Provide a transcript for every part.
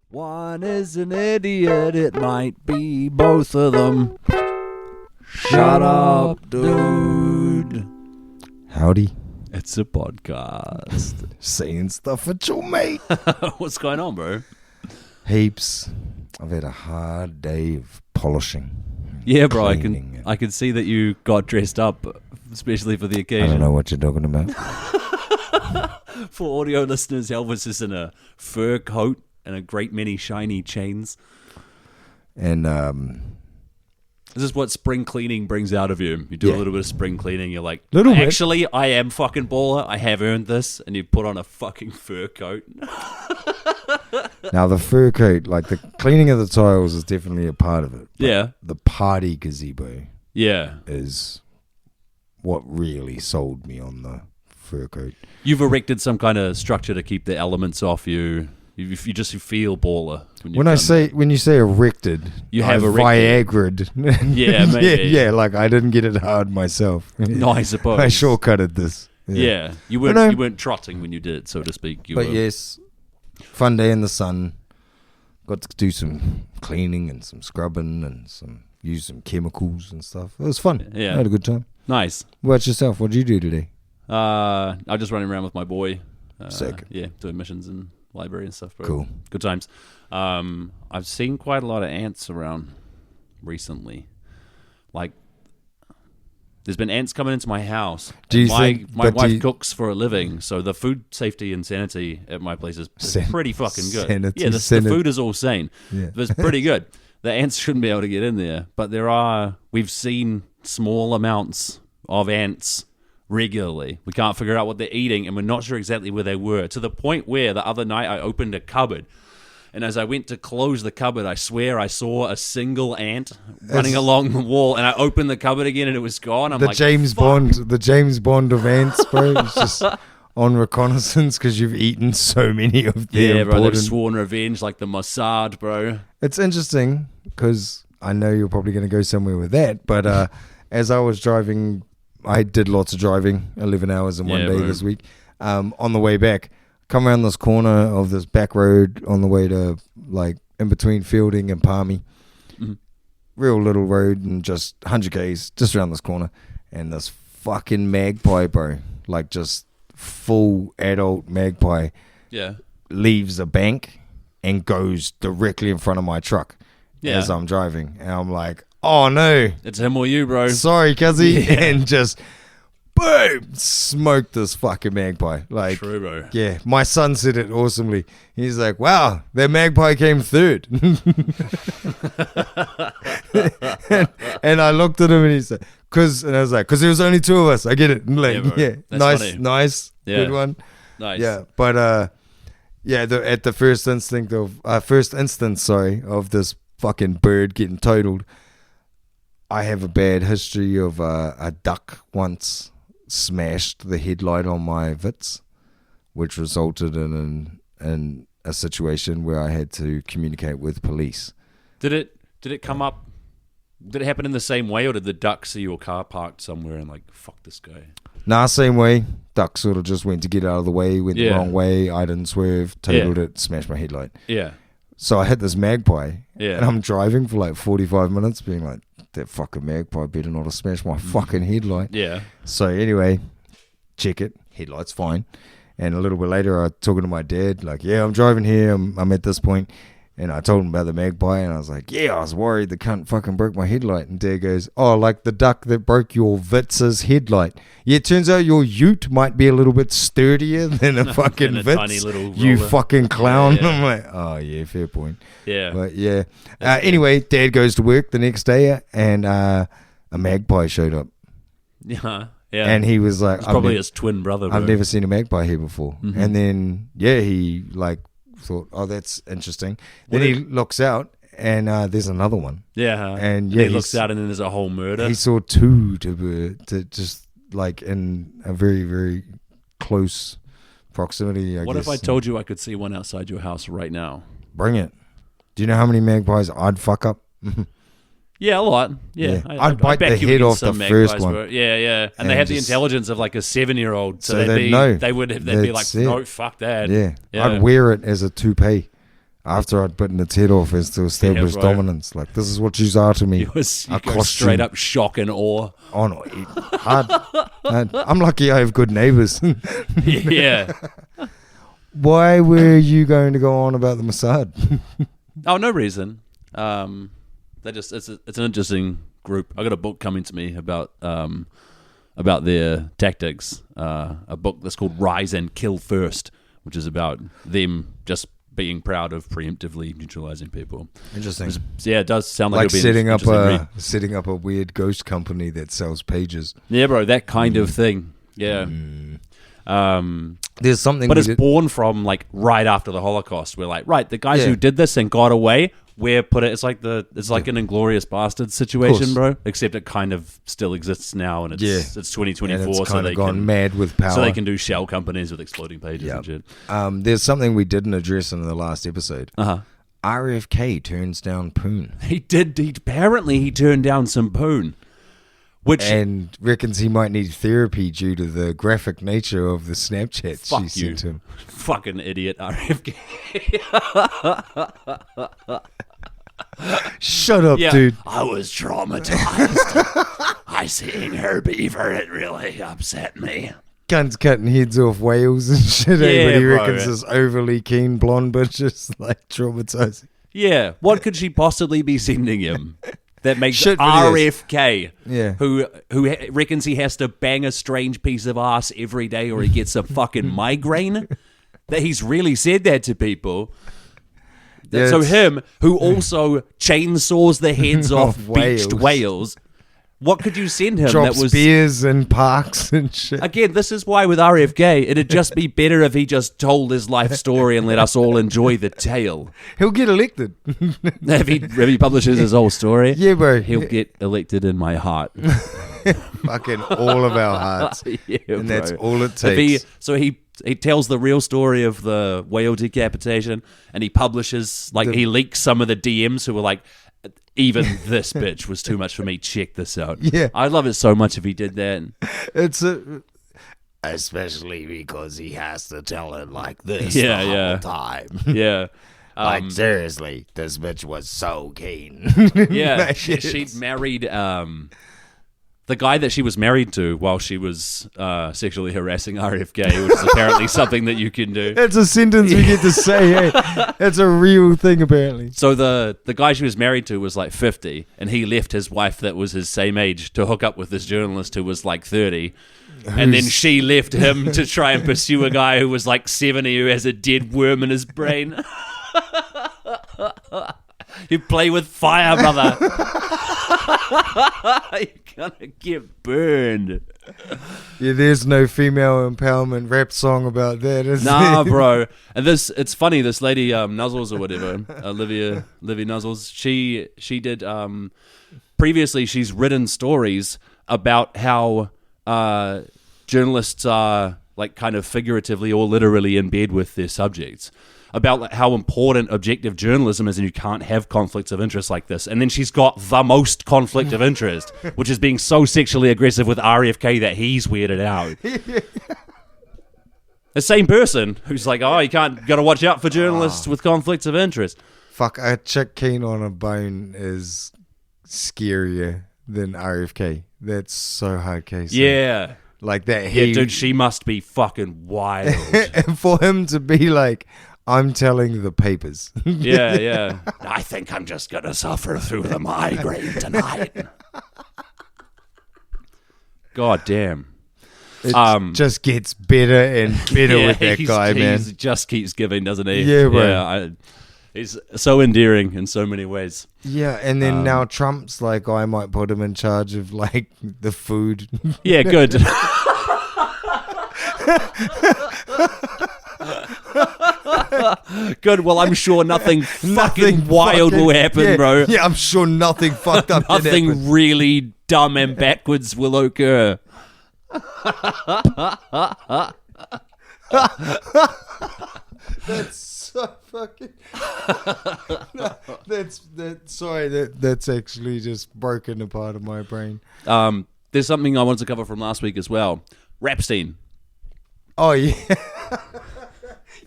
One is an idiot, it might be both of them. Shut up, dude. Howdy. It's a podcast. Saying stuff at your mate. What's going on, bro? Heaps. I've had a hard day of polishing. Yeah, bro, cleaning. I can see that you got dressed up, especially for the occasion. I don't know what you're talking about. For audio listeners, Elvis is in a fur coat and a great many shiny chains. And this is what spring cleaning brings out of you. You do a little bit of spring cleaning. You're like, actually, I am fucking baller. I have earned this. And you put on a fucking fur coat. Now the fur coat, like the cleaning of the tiles is definitely a part of it. Yeah. The party gazebo Yeah. is what really sold me on the fur coat. You've erected some kind of structure to keep the elements off you. You just feel baller. When you say erected, you have Viagra'd. Yeah, maybe. yeah, like I didn't get it hard myself. No, I suppose. I shortcutted this. Yeah. You weren't trotting when you did it, so to speak. Yes, fun day in the sun. Got to do some cleaning and some scrubbing and use some chemicals and stuff. It was fun. Yeah. I had a good time. Nice. What about yourself? What did you do today? I was just running around with my boy. Sick. Yeah, doing missions in library and stuff. Bro. Cool. Good times. I've seen quite a lot of ants around recently. Like, there's been ants coming into my house. My wife cooks for a living, so the food safety and sanity at my place is pretty fucking good. The food is all sane. Yeah. It's pretty good. The ants shouldn't be able to get in there, but we've seen small amounts of ants regularly. We can't figure out what they're eating, and we're not sure exactly where they were, to the point where the other night I opened a cupboard, and as I went to close the cupboard, I swear I saw a single ant running along the wall, and I opened the cupboard again and it was gone. The James Bond of ants, bro. It's just on reconnaissance because you've eaten so many of them. Yeah, bro, they've sworn revenge like the Mossad, bro. It's interesting because I know you're probably going to go somewhere with that, but as I was driving, I did lots of driving, 11 hours in one day this week. On the way back, come around this corner of this back road on the way to, like, in between Fielding and Palmy. Mm-hmm. Real little road and just 100 Ks, just around this corner. And this fucking magpie, bro, like just full adult magpie, leaves a bank and goes directly in front of my truck as I'm driving. And I'm like, oh no, it's him or you, bro. Sorry, cuzzy. And just boom, smoked this fucking magpie. Like, true, bro. Yeah, my son said it awesomely. He's like, wow, that magpie came third. and I looked at him and he said, because there was only two of us. I get it. Like, nice, good one. Nice. Yeah, but at the first instance of this fucking bird getting totaled, I have a bad history of a duck once smashed the headlight on my Vitz, which resulted in a situation where I had to communicate with police. Did it come up? Did it happen in the same way, or did the duck see your car parked somewhere and like, fuck this guy? Nah, same way. Duck sort of just went to get out of the way, went the wrong way. I didn't swerve, totaled it, smashed my headlight. Yeah. So I hit this magpie, and I'm driving for like 45 minutes being like, that fucking magpie better not have smashed my fucking headlight. Yeah. So anyway, check it. Headlight's fine. And a little bit later, I was talking to my dad, like, yeah, I'm driving here. I'm at this point. And I told him about the magpie, and I was like, yeah, I was worried the cunt fucking broke my headlight. And Dad goes, oh, like the duck that broke your Vitz's headlight. Yeah, it turns out your ute might be a little bit sturdier than a fucking Vitz, you fucking clown. Yeah. I'm like, oh, yeah, fair point. Yeah. But, yeah. Anyway, Dad goes to work the next day, and a magpie showed up. Yeah. Yeah. And he was like... It's probably his twin brother. I've never seen a magpie here before. Mm-hmm. And then, he, like... thought, oh, that's interesting. Then he looks out and there's another one. Yeah. And he looks out and then there's a whole murder. He saw two to just like in a very, very close proximity, I guess. What if I told you I could see one outside your house right now? Bring it. Do you know how many magpies I'd fuck up? Yeah, a lot. Yeah, I'd bite back the you head against off the some first magpies, one. bro. Yeah. And they And have the just- intelligence of like a 7-year-old, so, So they'd they'd know. be like, That's it. no, fuck that. Yeah. Yeah. I'd wear it as a toupee after I'd bitten its head off as to establish bro. dominance. Like, this is what you are to me. You go costume. straight up shock and awe. Oh, no. Hard. I'm lucky I have good neighbours. Yeah. Why were you going to go on about the Mossad? Oh, no reason. It's an interesting group. I got a book coming to me about their tactics. A book that's called Rise and Kill First, which is about them just being proud of preemptively neutralizing people. Interesting. Yeah, it does sound like Like it'll be setting an up interesting read. setting up a weird ghost company that sells pages. Yeah, bro, that kind of thing. Yeah. There's something, But we it's did- born from like right after the Holocaust. We're like, right, the guys Yeah. who did this and got away, it's like an Inglorious Bastards situation, course. bro. Except it kind of still exists now, and it's 2024, and it's so kind they of gone can mad with power. so they can do shell companies with exploding pages and shit. There's something we didn't address in the last episode. Uh-huh. RFK turns down Poon He apparently he turned down some poon, which and reckons he might need therapy due to the graphic nature of the Snapchat fuck she you, sent him. fucking idiot RFK. Shut up, Yeah, dude. I was traumatized. I seen her beaver. It really upset me. Guns cutting heads off whales and shit. Yeah, But he bro. reckons this overly keen blonde bitch is like traumatizing. Yeah, what could she possibly be sending him that makes Shit videos. RFK, Yeah. who reckons he has to bang a strange piece of ass every day or he gets a fucking migraine? That he's really said that to people. Yeah, So it's- him, who also chainsaws the heads off Of beached whales. whales, what could you send him Drops that was... beers in parks and shit. Again, this is why with RFK, it'd just be better if he just told his life story and let us all enjoy the tale. He'll get elected. If he publishes his whole story, Yeah, bro. he'll get elected in my heart. Fucking all of our hearts. Yeah, And that's bro. all it If takes. he tells the real story of the whale decapitation, and he publishes, like, he leaks some of the DMs who were like, even this bitch was too much for me. Check this out. Yeah. I'd love it so much if he did that. It's a... Especially because he has to tell it like this Yeah, the yeah. whole time. Yeah. Like, seriously, this bitch was so keen. Yeah, Yes. she'd married the guy that she was married to while she was sexually harassing RFK, which is apparently something that you can do. It's a sentence we get to say, hey. It's a real thing, apparently. So the guy she was married to was like 50, and he left his wife that was his same age to hook up with this journalist who was like 30. And then she left him to try and pursue a guy who was like 70 who has a dead worm in his brain. You play with fire, brother. You're gonna get burned. Yeah, there's no female empowerment rap song about that, is Nah, there? bro. And it's funny, this lady, Nuzzles or whatever, Olivia Nuzzles, she did, previously she's written stories about how journalists are like kind of figuratively or literally in bed with their subjects, about like how important objective journalism is, and you can't have conflicts of interest like this. And then she's got the most conflict of interest, which is being so sexually aggressive with RFK that he's weirded out. The same person who's like, oh, you gotta watch out for journalists with conflicts of interest. Fuck, a chick keen on a bone is scarier than RFK. That's so hard case. Yeah. Like that. Yeah, dude, she must be fucking wild. And for him to be like, I'm telling the papers. Yeah. I think I'm just gonna suffer through the migraine tonight. God damn. It just gets better and better with that guy, man. He just keeps giving, doesn't he? Yeah, bro. Yeah, he's so endearing in so many ways. Yeah, and then now Trump's like, I might put him in charge of like the food. Yeah, good. Good. Well, I'm sure nothing fucking wild will happen, yeah, bro. Yeah, I'm sure nothing fucked up did happen. Nothing really dumb and backwards will occur. That's so fucking. No, that's actually just broken a part of my brain. There's something I wanted to cover from last week as well. Rapstein. Oh yeah.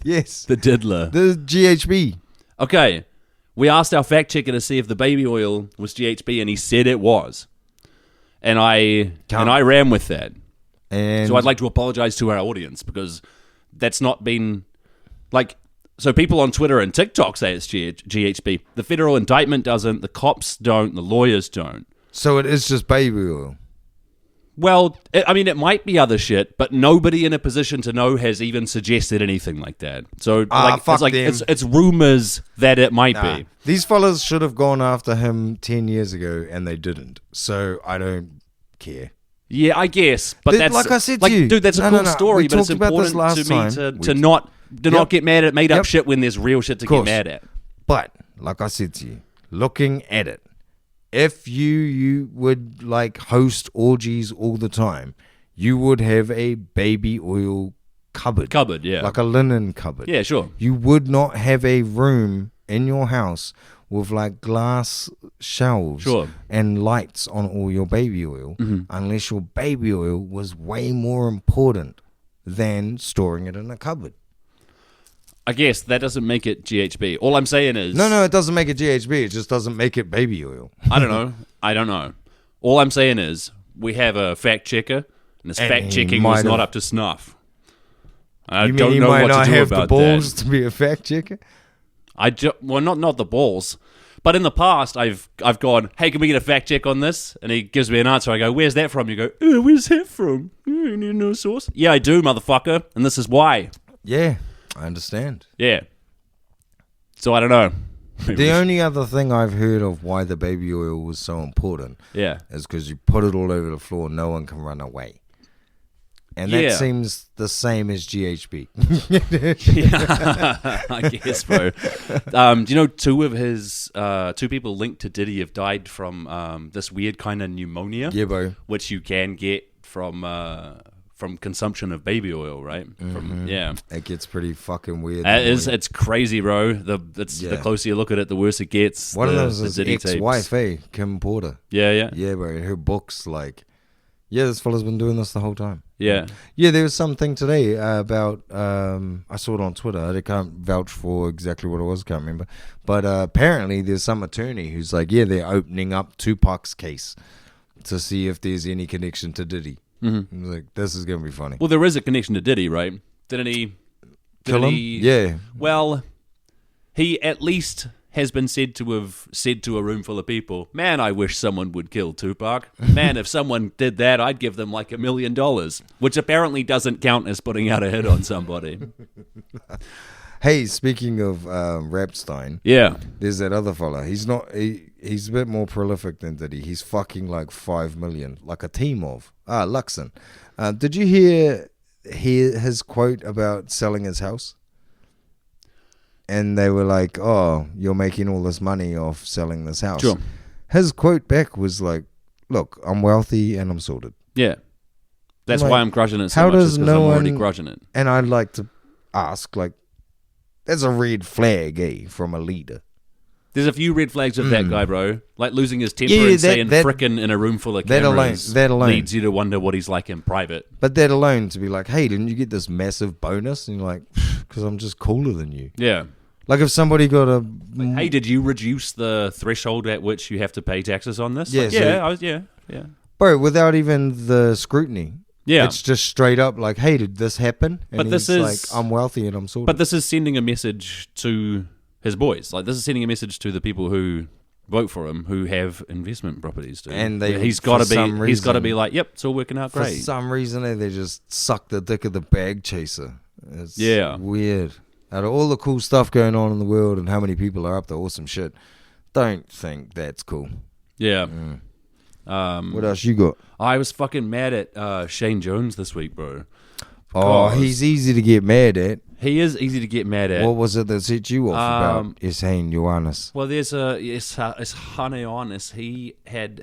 Yes. The diddler. The GHB. Okay. We asked our fact checker to see if the baby oil was GHB, and he said it was. And I ran with that. And so I'd like to apologize to our audience because that's not been like. So people on Twitter and TikTok say it's GHB. The federal indictment doesn't. The cops don't. The lawyers don't. So it is just baby oil. Well, it might be other shit, but nobody in a position to know has even suggested anything like that. So, it's rumors that it might be. These fellas should have gone after him 10 years ago, and they didn't. So I don't care. Yeah, I guess, but that's like I said to you, dude, that's a cool story. But it's important to me to not get mad at made up shit when there's real shit to get mad at. But like I said to you, looking at it. If you would like host orgies all the time, you would have a baby oil cupboard. Yeah. Like a linen cupboard. Yeah, sure. You would not have a room in your house with like glass shelves and lights on all your baby oil unless your baby oil was way more important than storing it in a cupboard. I guess that doesn't make it GHB. All I'm saying is... No, it doesn't make it GHB. It just doesn't make it baby oil. I don't know. All I'm saying is we have a fact checker, and his fact checking was not up to snuff. I don't know what to do about that. You mean he might not have the balls to be a fact checker? Well, not the balls. But in the past, I've gone, hey, can we get a fact check on this? And he gives me an answer. I go, where's that from? You go, where's that from? You need no source? Yeah, I do, motherfucker. And this is why. Yeah. I understand. Yeah. So I don't know. The only other thing I've heard of why the baby oil was so important is because you put it all over the floor, no one can run away. And that seems the same as GHB. Yeah, I guess, bro. Do you know two people linked to Diddy have died from this weird kind of pneumonia? Yeah, bro. Which you can get from consumption of baby oil, right? It gets pretty fucking weird. It's crazy, bro. The closer you look at it, the worse it gets. One of those is ex-wife, Kim Porter. Yeah, bro. Her book's like, this fella's been doing this the whole time. Yeah, there was something today about. I saw it on Twitter. I can't vouch for exactly what it was. Can't remember, but apparently there's some attorney who's like, they're opening up Tupac's case to see if there's any connection to Diddy. Mm-hmm. Like, this is gonna be funny. Well, there is a connection to Diddy, right? Didn't he kill him? Yeah. Well, he at least has been said to have said to a room full of people, "Man, I wish someone would kill Tupac. Man, if someone did that, I'd give them like $1 million," which apparently doesn't count as putting out a hit on somebody. Hey, speaking of Rapstein, there's that other fella. He's a bit more prolific than Diddy. He's fucking like 5 million, like a team of. Luxon. Did you hear his quote about selling his house? And they were like, "Oh, you're making all this money off selling this house." Sure. His quote back was like, "Look, I'm wealthy and I'm sorted." Yeah. That's like, why I'm crushing it so much, is because I'm already crushing it. And I'd like to ask, like, that's a red flag, from a leader. There's a few red flags with that guy, bro. Like losing his temper and saying frickin' in a room full of cameras that alone leads you to wonder what he's like in private. But that alone, to be like, hey, didn't you get this massive bonus? And you're like, because I'm just cooler than you. Yeah. Like if somebody got a... Like, hey, did you reduce the threshold at which you have to pay taxes on this? Yeah, like, yeah. Bro, without even the scrutiny. Yeah. It's just straight up like, hey, did this happen? And but this he's is... like, I'm wealthy and I'm sorted. But this is sending a message to his boys. Like, this is sending a message to the people who vote for him, who have investment properties, dude. And he's got to be like, yep, it's all working out great. For some reason, they just suck the dick of the bag chaser. It's weird. Out of all the cool stuff going on in the world and how many people are up to awesome shit, don't think that's cool. Yeah. What else you got? I was fucking mad at Shane Jones this week, bro. Oh, he's easy to get mad at. He is easy to get mad at. What was it that set you off about Ishane Ioannis? Well, there's Ishane Ioannis. He had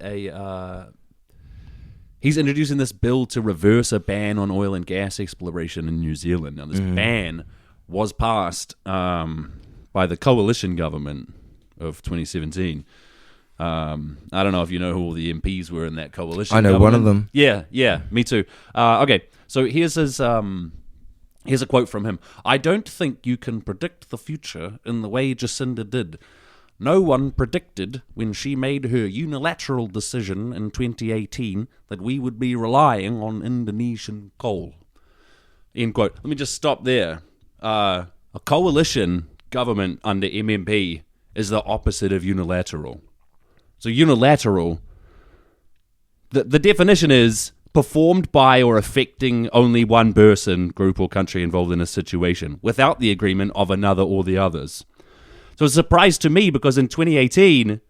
he's introducing this bill to reverse a ban on oil and gas exploration in New Zealand. Now, this ban was passed by the coalition government of 2017. I don't know if you know who all the MPs were in that coalition. I know government. one of them. Yeah, me too. Okay, so here's his. Here's a quote from him. "I don't think you can predict the future in the way Jacinda did. No one predicted when she made her unilateral decision in 2018 that we would be relying on Indonesian coal." End quote. Let me just stop there. A coalition government under MMP is the opposite of unilateral. So unilateral, the definition is performed by or affecting only one person, group, or country involved in a situation, without the agreement of another or the others. So it's a surprise to me because in 2018,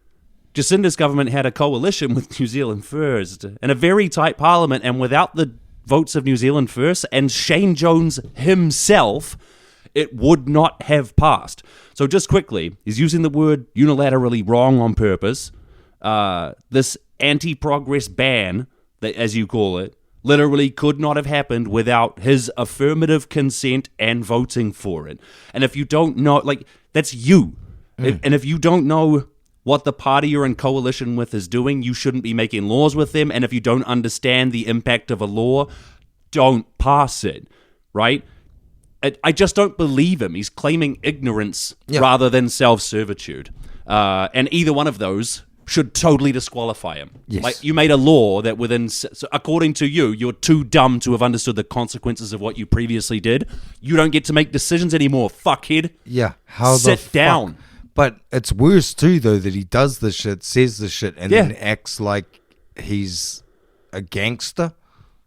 Jacinda's government had a coalition with New Zealand First and a very tight parliament, and without the votes of New Zealand First and Shane Jones himself, it would not have passed. So just quickly, he's using the word unilaterally wrong on purpose. This anti-progress ban, that, as you call it, literally could not have happened without his affirmative consent and voting for it. And if you don't know, that's you. And if you don't know what the party you're in coalition with is doing, you shouldn't be making laws with them. And if you don't understand the impact of a law, don't pass it, right? I just don't believe him. He's claiming ignorance rather than self-servitude. And either one of those should totally disqualify him. Yes. Like, you made a law that so according to you, you're too dumb to have understood the consequences of what you previously did. You don't get to make decisions anymore, fuckhead. Yeah. Sit down. But it's worse too, though, that he does this shit, says this shit, and then acts like he's a gangster.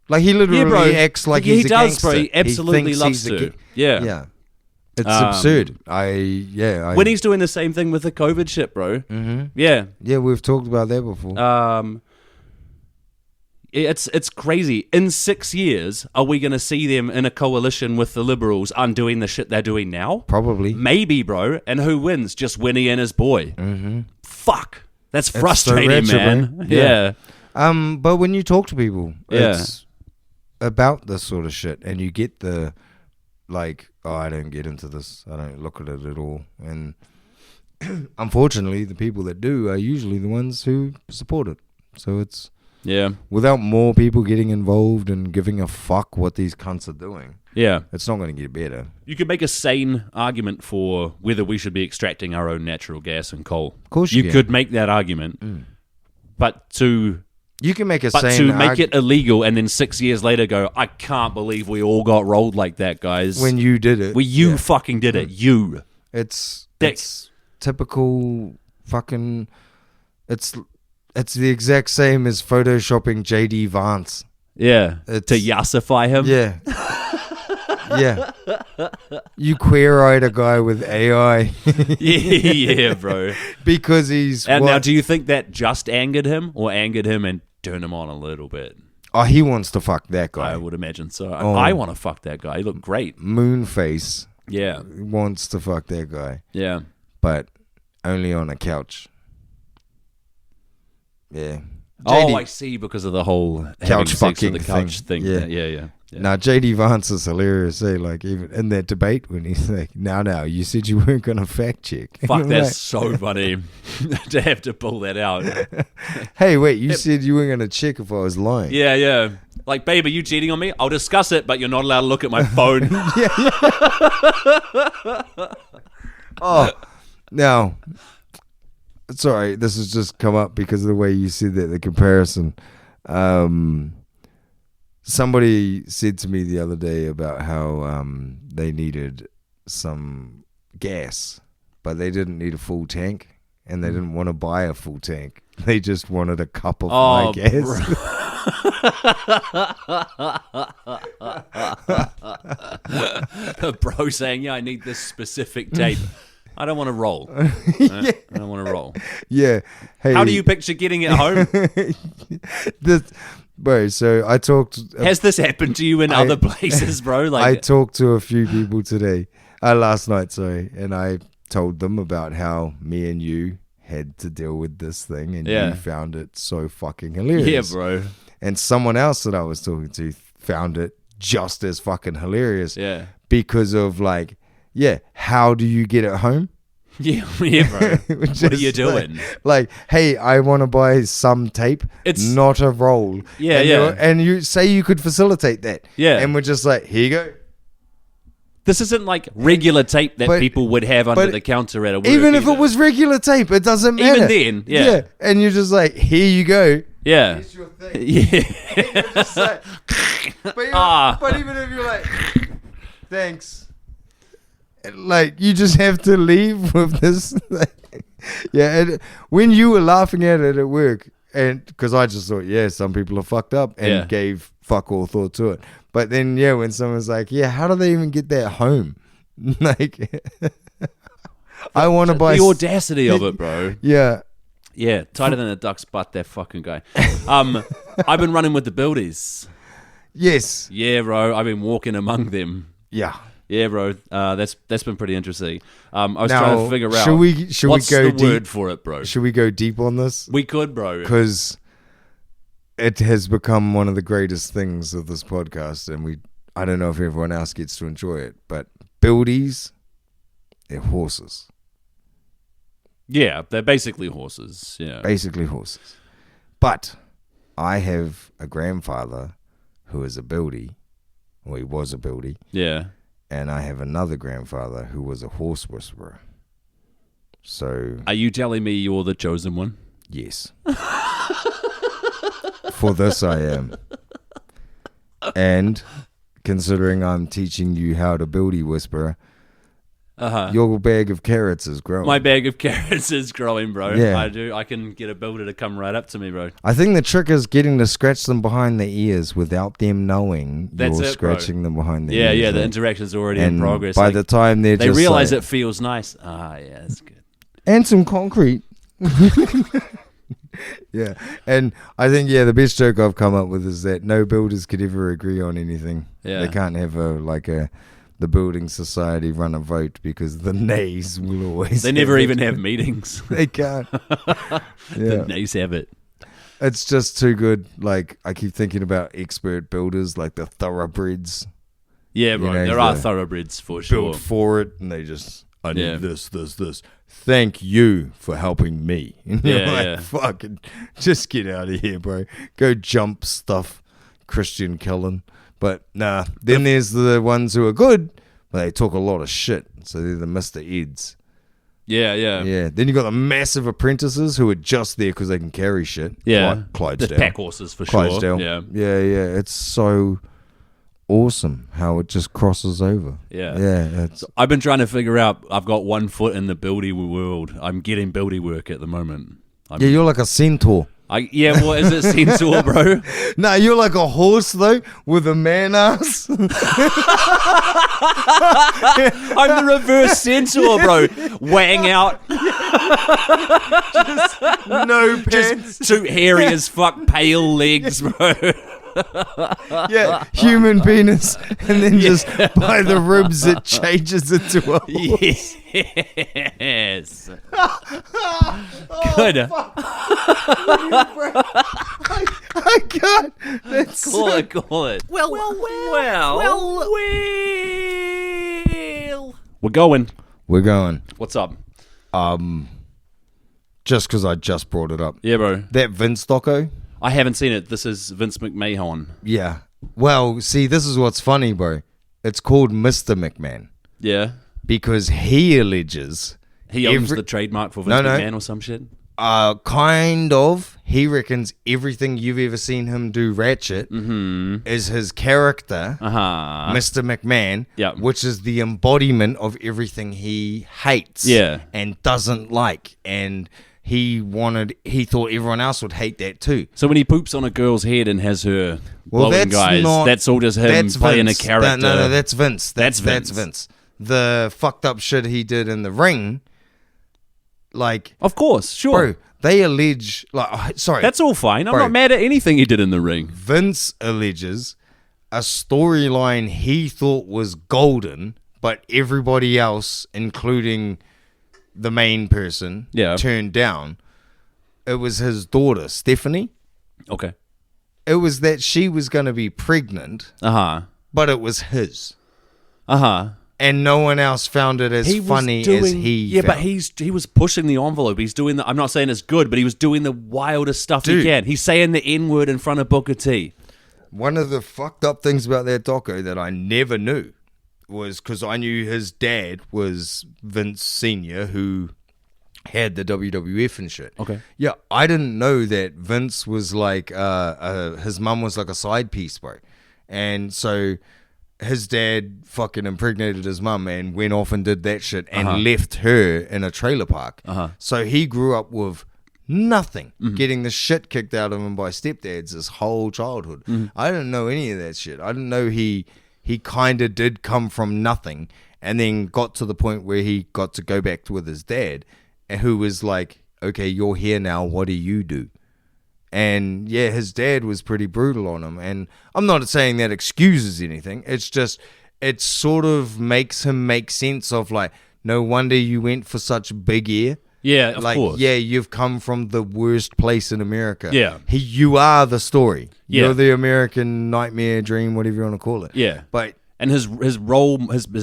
Like, he literally acts like he's a gangster. Bro. He absolutely loves to. Yeah. It's absurd. When he's doing the same thing with the COVID shit, bro. Mm-hmm. Yeah. Yeah, we've talked about that before. It's crazy. In 6 years, are we going to see them in a coalition with the Liberals undoing the shit they're doing now? Probably. Maybe, bro. And who wins? Just Winnie and his boy. Mm-hmm. Fuck. That's frustrating, so man. man. Yeah. But when you talk to people, it's about this sort of shit, and you get the, I don't get into this. I don't look at it at all. And unfortunately, the people that do are usually the ones who support it. So it's... Yeah. Without more people getting involved and giving a fuck what these cunts are doing, it's not going to get better. You could make a sane argument for whether we should be extracting our own natural gas and coal. Of course you can. could make that argument. But to make it illegal and then 6 years later go, I can't believe we all got rolled like that, guys. When you did it. You fucking did it. You. It's typical fucking... It's the exact same as photoshopping JD Vance. Yeah. To yassify him. Yeah. Yeah. You queer-eyed a guy with AI. Yeah, bro. Because he's... And now, do you think that just angered him or angered him and turned him on a little bit? Oh, he wants to fuck that guy. I would imagine so. I want to fuck that guy. He looked great. Moonface. Yeah. Wants to fuck that guy. Yeah. But only on a couch. Yeah. JD, I see, because of the whole couch fucking the couch thing. Yeah. Now, JD Vance is hilarious. Even in that debate when he's like, now, you said you weren't going to fact check. Fuck, that's so funny to have to pull that out. Hey, wait, you said you weren't going to check if I was lying. Yeah. Like, babe, are you cheating on me? I'll discuss it, but you're not allowed to look at my phone. Oh, now... Sorry, this has just come up because of the way you said that, the comparison. Somebody said to me the other day about how they needed some gas, but they didn't need a full tank, and they didn't want to buy a full tank. They just wanted a cup of my gas. Bro saying, I need this specific tape. I don't want to roll. I don't want to roll. Yeah. Hey, how do you picture getting it home? Bro, so I talked... Has this happened to you in other places, bro? I talked to a few people today. Last night, sorry. And I told them about how me and you had to deal with this thing. And you found it so fucking hilarious. Yeah, bro. And someone else that I was talking to found it just as fucking hilarious. Yeah. Because of, Yeah. How do you get it home? Yeah, bro. What are you doing? Like, hey, I want to buy some tape. It's not a roll. Yeah, And you say you could facilitate that. Yeah. And we're just like, here you go. This isn't like regular tape that people would have under the counter at a work. Even if it was regular tape, it doesn't matter. Even then, yeah. And you're just like, here you go. Yeah. Here's your thing. Yeah. You're just like, but even if you're like, thanks. Like, you just have to leave with this. And when you were laughing at it at work, and because I just thought, some people are fucked up and gave fuck all thought to it. But then, when someone's like, how do they even get that home? Like, I want to buy... The audacity of it, bro. Yeah. Yeah, tighter than a duck's butt, that fucking guy. I've been running with the buildies. Yes. Yeah, bro. I've been walking among them. Yeah. Yeah, bro. That's been pretty interesting. I was trying to figure out what's the deep? word for it, bro. Should we go deep on this? We could, bro. Because it has become one of the greatest things of this podcast, and I don't know if everyone else gets to enjoy it, but buildies, they're horses. Yeah, they're basically horses. Yeah, basically horses. But I have a grandfather who is a buildie, or he was a buildie. Yeah. And I have another grandfather who was a horse whisperer. So... Are you telling me you're the chosen one? Yes. For this I am. And considering I'm teaching you how to buildie whisperer, your bag of carrots is growing. My bag of carrots is growing, bro. Yeah. I do. I can get a builder to come right up to me, bro. I think the trick is getting to scratch them behind the ears without them knowing you're scratching them behind the ears. Yeah, the interaction's already in progress. By the time they just realize it feels nice. Yeah, that's good. And some concrete. Yeah, and I think the best joke I've come up with is that no builders could ever agree on anything. Yeah, they can't have the building society run a vote because the nays will always. They never even have meetings. They can't. The nays have it. It's just too good. Like, I keep thinking about expert builders, like the thoroughbreds. Yeah, bro. There are thoroughbreds for sure. Built for it, and they just, I need this. Thank you for helping me. And you're like, fucking, just get out of here, bro. Go jump stuff, Christian Killen. But nah, then there's the ones who are good, but they talk a lot of shit. So they're the Mr. Eds. Yeah. Yeah. Then you got the massive apprentices who are just there because they can carry shit. Yeah. Clydesdale. The pack horses for Clydesdale. sure. Yeah. It's so awesome how it just crosses over. Yeah. So I've been trying to figure out, I've got 1 foot in the buildie world. I'm getting buildie work at the moment. You're like a centaur. What is it, centaur, bro? No, you're like a horse, though, with a man ass. I'm the reverse centaur, bro. Wang out. Just no pants. Just too hairy as fuck, pale legs, bro. Human penis, and then just by the ribs it changes into a horse. Yes. Good. I can't. That's Call it. Well. We're going. What's up? Just because I just brought it up. Yeah, bro. That Vince doco. I haven't seen it. This is Vince McMahon. Yeah. Well, see, this is what's funny, bro. It's called Mr. McMahon. Yeah. Because he alleges... He owns the trademark for Vince McMahon or some shit? Kind of. He reckons everything you've ever seen him do ratchet is his character, Mr. McMahon, which is the embodiment of everything he hates and doesn't like. And... He thought everyone else would hate that too. So when he poops on a girl's head and has her blowing guys, that's all just him playing a character. No, that's Vince. That's Vince. The fucked up shit he did in the ring, like... Of course, sure. Bro, they allege... sorry. That's all fine. I'm not mad at anything he did in the ring. Vince alleges a storyline he thought was golden, but everybody else, including... the main person turned down. It was his daughter, Stephanie. Okay. It was that she was going to be pregnant. But it was his. And no one else found it as funny as he Yeah, found. but he was pushing the envelope. He's doing I'm not saying it's good, but he was doing the wildest stuff he Dude. can. He's saying the N-word in front of Booker T. One of the fucked up things about that doco that I never knew was because I knew his dad was Vince Sr., who had the WWF and shit. Okay. Yeah, I didn't know that Vince was like, his mum was like a side piece, bro. And so his dad fucking impregnated his mum and went off and did that shit and left her in a trailer park. So he grew up with nothing, getting the shit kicked out of him by stepdads his whole childhood. I didn't know any of that shit. I didn't know he kind of did come from nothing and then got to the point where he got to go back with his dad, and who was like, okay, you're here now, what do you do? And yeah, his dad was pretty brutal on him. And I'm not saying that excuses anything. It's just, it sort of makes him make sense of like, no wonder you went for such big ear. Yeah, of course. Yeah, you've come from the worst place in America. Yeah. You are the story. Yeah. You're the American nightmare dream, whatever you want to call it. Yeah. But and his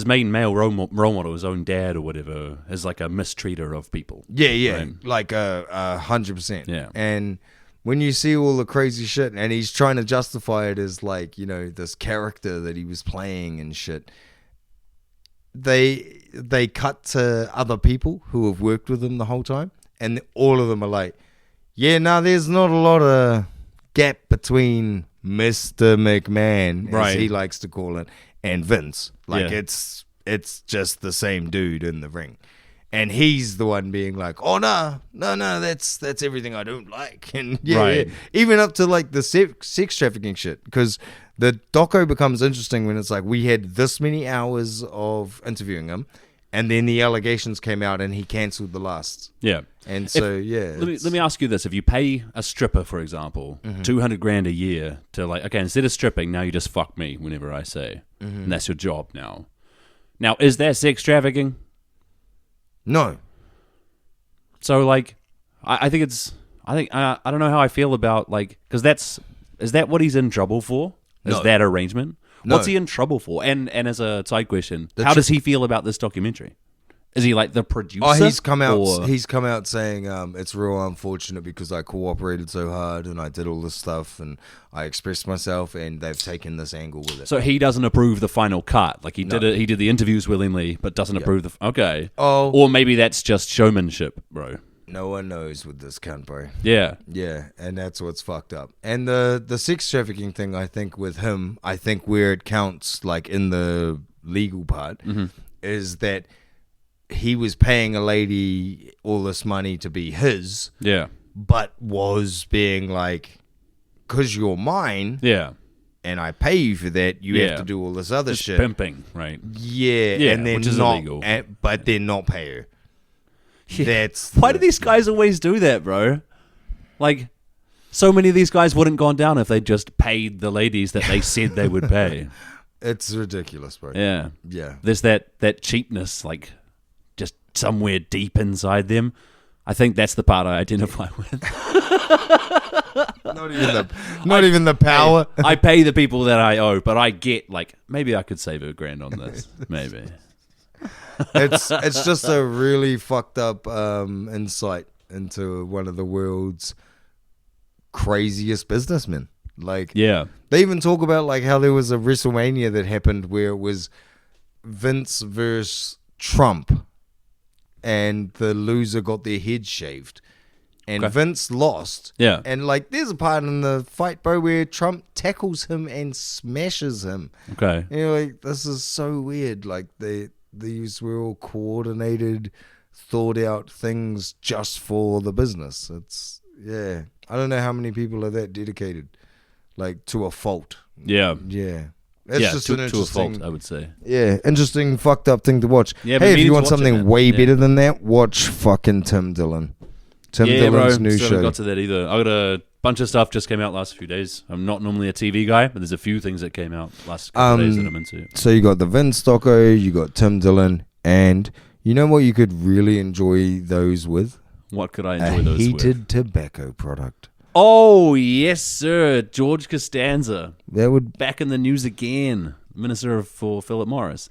main male role model, his own dad or whatever, is like a mistreater of people. yeah, Right. like 100%. Yeah. And when you see all the crazy shit, and he's trying to justify it as like, you know, this character that he was playing and shit, they cut to other people who have worked with him the whole time, and all of them are like, yeah, no, there's not a lot of gap between Mr. McMahon, as he likes to call it, and Vince. Like, it's just the same dude in the ring. And he's the one being like, oh, no, that's everything I don't like. And yeah, even up to like the sex trafficking shit, because the doco becomes interesting when it's like, we had this many hours of interviewing him, and then the allegations came out and he cancelled the last. Yeah. And so, Let me ask you this. If you pay a stripper, for example, $200,000 a year to like, okay, instead of stripping, now you just fuck me whenever I say. And that's your job now. Now, is that sex trafficking? No. So like, I think I don't know how I feel about like, because is that what he's in trouble for? Is that arrangement? No. What's he in trouble for? And as a side question, how does he feel about this documentary? Is he like the producer? Oh, he's come out saying it's real unfortunate because I cooperated so hard and I did all this stuff and I expressed myself and they've taken this angle with it. So he doesn't approve the final cut. Like he did the interviews willingly, but doesn't approve the. Okay. Oh. Or maybe that's just showmanship, bro. No one knows with this cunt, bro. Yeah. Yeah, and that's what's fucked up. And the sex trafficking thing, I think with him, I think where it counts, like in the legal part, is that he was paying a lady all this money to be his. Yeah. But was being like, because you're mine. Yeah. And I pay you for that. You have to do all this other shit. Pimping, right? Yeah, and then which is illegal. But then not pay her. Yeah. Why do these guys always do that, bro? Like, so many of these guys wouldn't gone down if they just paid the ladies that they said they would pay. It's ridiculous, bro. Yeah. Yeah. There's that cheapness, like, just somewhere deep inside them. I think that's the part I identify with. Not even the power. I pay the people that I owe, but I get, like, maybe I could save $1,000 on this. Maybe. It's just a really fucked up insight into one of the world's craziest businessmen. Like, yeah, they even talk about like how there was a WrestleMania that happened where it was Vince versus Trump, and the loser got their head shaved, and Vince lost. Yeah, and like there's a part in the fight, bro, where Trump tackles him and smashes him. Okay, and you're like, this is so weird. Like these were all coordinated, thought out things just for the business. It's I don't know how many people are that dedicated, like to a fault. Yeah. It's just an to a fault, I would say. Yeah, interesting, fucked up thing to watch. Yeah, hey, if you want something way better than that, watch fucking Tim Dillon. Tim Dillon's new show. I haven't got to that either. I got a bunch of stuff just came out last few days. I'm not normally a TV guy, but there's a few things that came out last couple days that I'm into. So you got the Vince doco, you got Tim Dillon, and you know what you could really enjoy those with? What could I enjoy those with? A heated tobacco product. Oh, yes, sir. George Costanza. That would back in the news again. Minister for Philip Morris.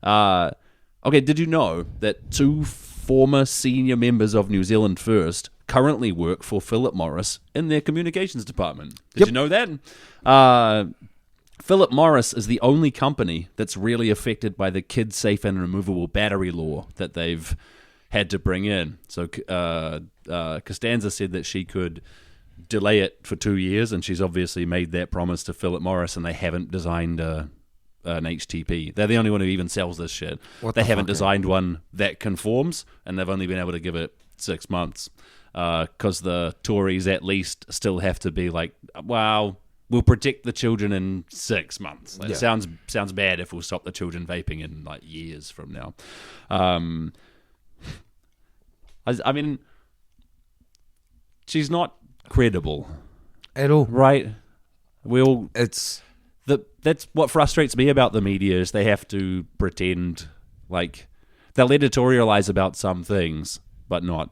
Okay, did you know that 2 former senior members of New Zealand First currently work for Philip Morris in their communications department? Did you know that? Philip Morris is the only company that's really affected by the kid-safe and removable battery law that they've had to bring in. So Costanza said that she could delay it for 2 years, and she's obviously made that promise to Philip Morris, and they haven't designed an HTP. They're the only one who even sells this shit. They haven't designed one that conforms, and they've only been able to give it 6 months because the Tories at least still have to be like, wow, we'll protect the children in 6 months. It sounds bad if we'll stop the children vaping in like years from now. I mean, she's not credible at all, right? That's what frustrates me about the media is they have to pretend like they'll editorialize about some things, but not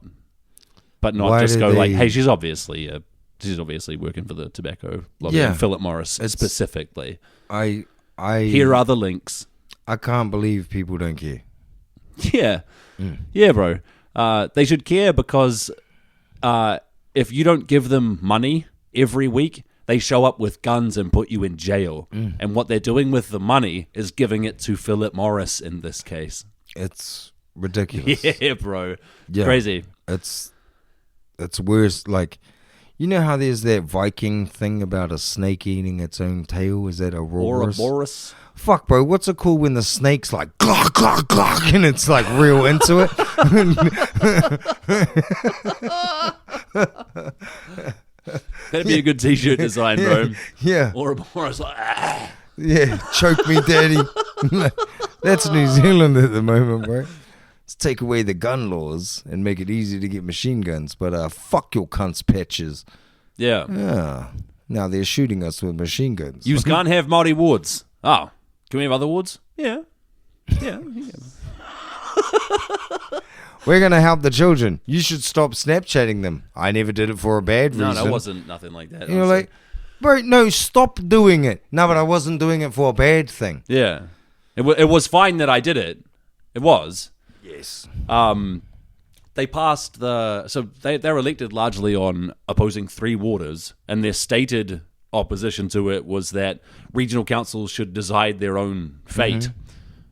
just go like, hey, she's obviously working for the tobacco lobby, and Philip Morris specifically. I Here are the links. I can't believe people don't care. Yeah, yeah, bro. They should care because if you don't give them money every week, they show up with guns and put you in jail. And what they're doing with the money is giving it to Philip Morris in this case. It's ridiculous. Yeah, bro. Yeah. Crazy. It's worse. Like, you know how there's that Viking thing about a snake eating its own tail? Is that a Ouroboros? Fuck, bro. What's it called when the snake's like glok, glok, glok, and it's like real into it? That'd be a good t-shirt design, bro. Yeah. Ouroboros like, ah. Yeah, choke me, daddy. That's New Zealand at the moment, bro. Let's take away the gun laws and make it easy to get machine guns, but fuck your cunts patches. Yeah. Yeah. Now they're shooting us with machine guns. You can't have Māori wards. Oh, can we have other wards? Yeah. Yeah. We're going to help the children. You should stop Snapchatting them. I never did it for a bad reason. No, it wasn't nothing like that. You're like, bro, no, stop doing it. No, but I wasn't doing it for a bad thing. Yeah. It was fine that I did it. It was. Yes. They passed they're elected largely on opposing 3 waters, and their stated opposition to it was that regional councils should decide their own fate. Mm-hmm.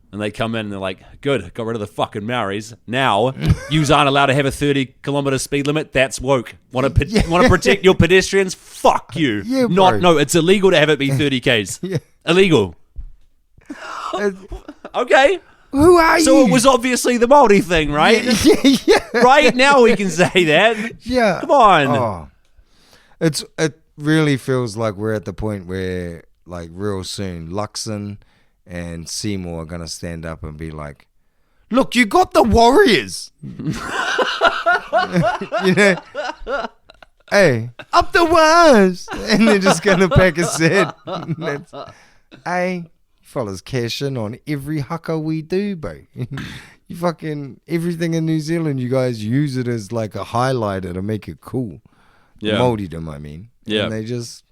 And they come in and they're like, good, got rid of the fucking Maoris. Now, yous aren't allowed to have a 30-kilometre speed limit. That's woke. Want to protect your pedestrians? Fuck you. Yeah, no, it's illegal to have it be 30 Ks. Yeah. Illegal. Okay. Who are you? So it was obviously the Māori thing, right? Yeah. Right? Now we can say that. Yeah. Come on. Oh. It really feels like we're at the point where, like, real soon, Luxon and Seymour are going to stand up and be like, look, you got the Warriors. You know? Hey, up the Wars. And they're just going to pack a set. Hey, fellas cash in on every haka we do, bro. You fucking, everything in New Zealand, you guys use it as like a highlighter to make it cool. Yeah. Māoridom, I mean. Yeah. And they just,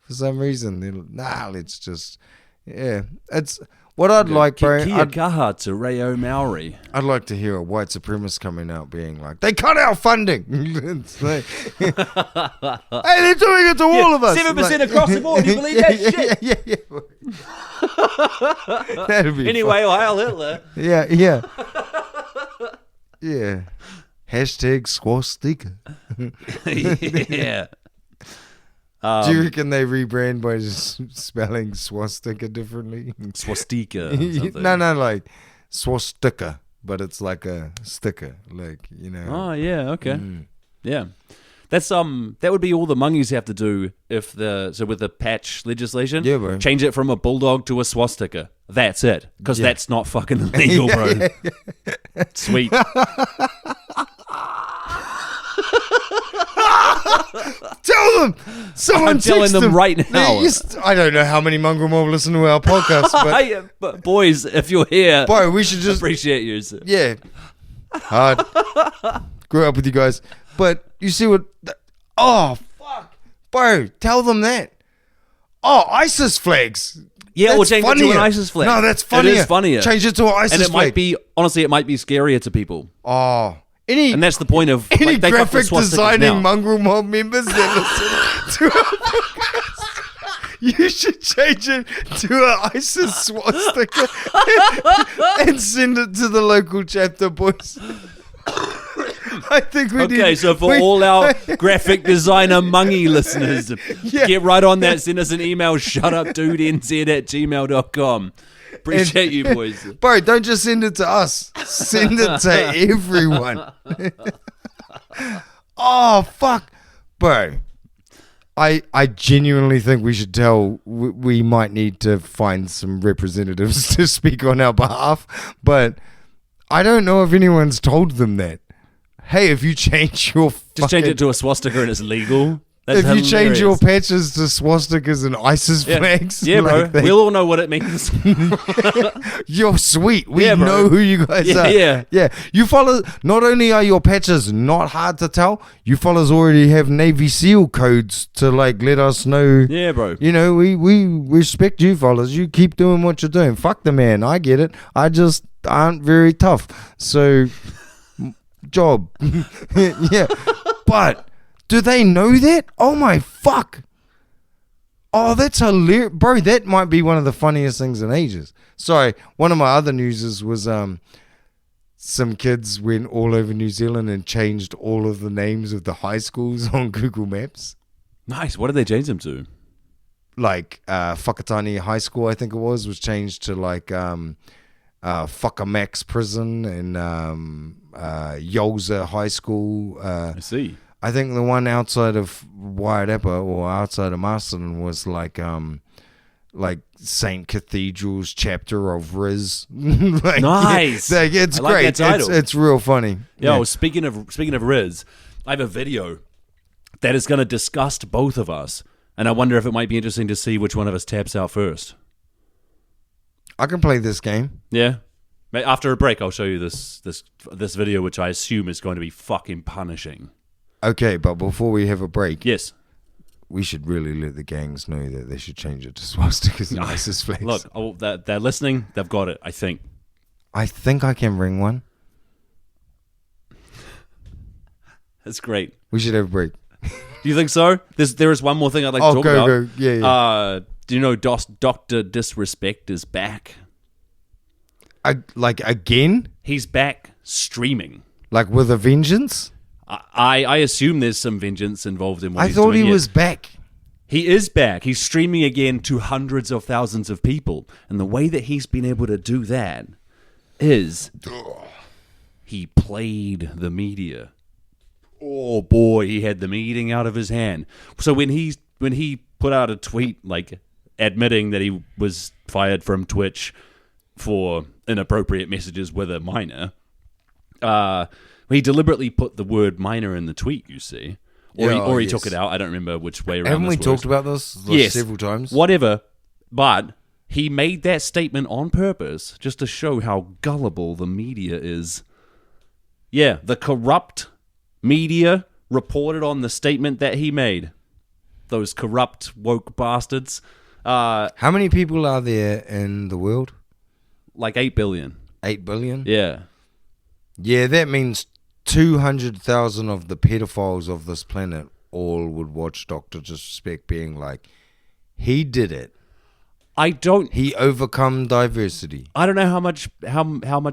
for some reason, they're like, let's just... Yeah, it's what I'd like, bro. Kia kaha to Reo Maori. I'd like to hear a white supremacist coming out being like, they cut our funding. It's like, hey, they're doing it to all of us. 7% across the board. You believe that shit? Yeah. That'd be anyway, Heil Hitler. Yeah. Yeah. Hashtag swastika. Yeah. Do you reckon they rebrand by just spelling swastika differently? Swastika. No, like swastika, but it's like a sticker, like, you know. Oh yeah, okay, yeah. That's that would be all the mongies have to do with the patch legislation. Yeah, bro. Change it from a bulldog to a swastika. That's it, because that's not fucking illegal, bro. Sweet. Tell them. I'm telling them right now. I don't know how many mongrel mob listen to our podcast, but boys, if you're here, boy, we should just appreciate you. Yeah, hard. Grew up with you guys, but you see what? Oh fuck, bro! Tell them that. Oh, ISIS flags. Yeah, or That's change it to funnier. an ISIS flag. No, that's funnier. It is funnier. Change it to an ISIS and it flag. might be, honestly, it might be scarier to people. Oh. And that's the point of any they got the graphic swastikas designing now. mongrel mob members that listen to our podcast, you should change it to an ISIS swastika and send it to the local chapter, boys. I think we need... Okay, so for all our graphic designer mungy listeners, get right on that. Send us an email, shutupdudenz@gmail.com. Appreciate you, boys. Bro, don't just send it to us. Send it to everyone. Oh, fuck. Bro, I genuinely think we should tell... We might need to find some representatives to speak on our behalf, but I don't know if anyone's told them that. Hey, if you change your... Just change it to a swastika and it's legal. That's if you change your hilarious. patches to swastikas and ISIS flags... Yeah, bro. like that, We'll all know what it means. you're sweet. We Yeah, bro. know who you guys are. Yeah. You fellas, not only are your patches not hard to tell, you fellas already have Navy SEAL codes to like let us know. Yeah, bro. You know, we respect you fellas. You keep doing what you're doing. Fuck the man. I get it. I just aren't very tough. So, job. Yeah. But do they know that? Oh my fuck. Oh, that's hilarious. Bro, that might be one of the funniest things in ages. Sorry, one of my other newses was some kids went all over New Zealand and changed all of the names of the high schools on Google Maps. Nice. What did they change them to? Like Whakatane High School, I think it was changed to like Whakamax Prison and Yolza High School. I see. I think the one outside of Wairarapa or outside of Marston was like St. Cathedral's chapter of Riz. Like, Nice. Yeah, it's I like great. that title. It's real funny. Yo, speaking of Riz, I have a video that is going to disgust both of us, and I wonder if it might be interesting to see which one of us taps out first. I can play this game. Yeah. After a break, I'll show you this video, which I assume is going to be fucking punishing. Okay, but before we have a break, Yes. we should really let the gangs know that they should change it to swastikas and ISIS flags. Look, they're listening. They've got it, I think. I think I can bring one. That's great. We should have a break. Do you think so? There is one more thing I'd like to talk about. Go. Yeah. Do you know Dr. Disrespect is back? Like again? He's back streaming. Like with a vengeance? I assume there's some vengeance involved in what he's doing. I thought he Yes. was back. He is back. He's streaming again to hundreds of thousands of people. And the way that he's been able to do that is he played the media. Oh boy, he had them eating out of his hand. So when he put out a tweet like admitting that he was fired from Twitch for inappropriate messages with a minor, he deliberately put the word minor in the tweet, you see. Or he took it out. I don't remember which way around. Haven't we this talked works. about this Yes. several times? Whatever. But he made that statement on purpose just to show how gullible the media is. Yeah, the corrupt media reported on the statement that he made. Those corrupt, woke bastards. How many people are there in the world? Like 8 billion. 8 billion? Yeah. Yeah, that means 200,000 of the pedophiles of this planet all would watch Dr. Disrespect being like, he did it. He overcome diversity. I don't know how much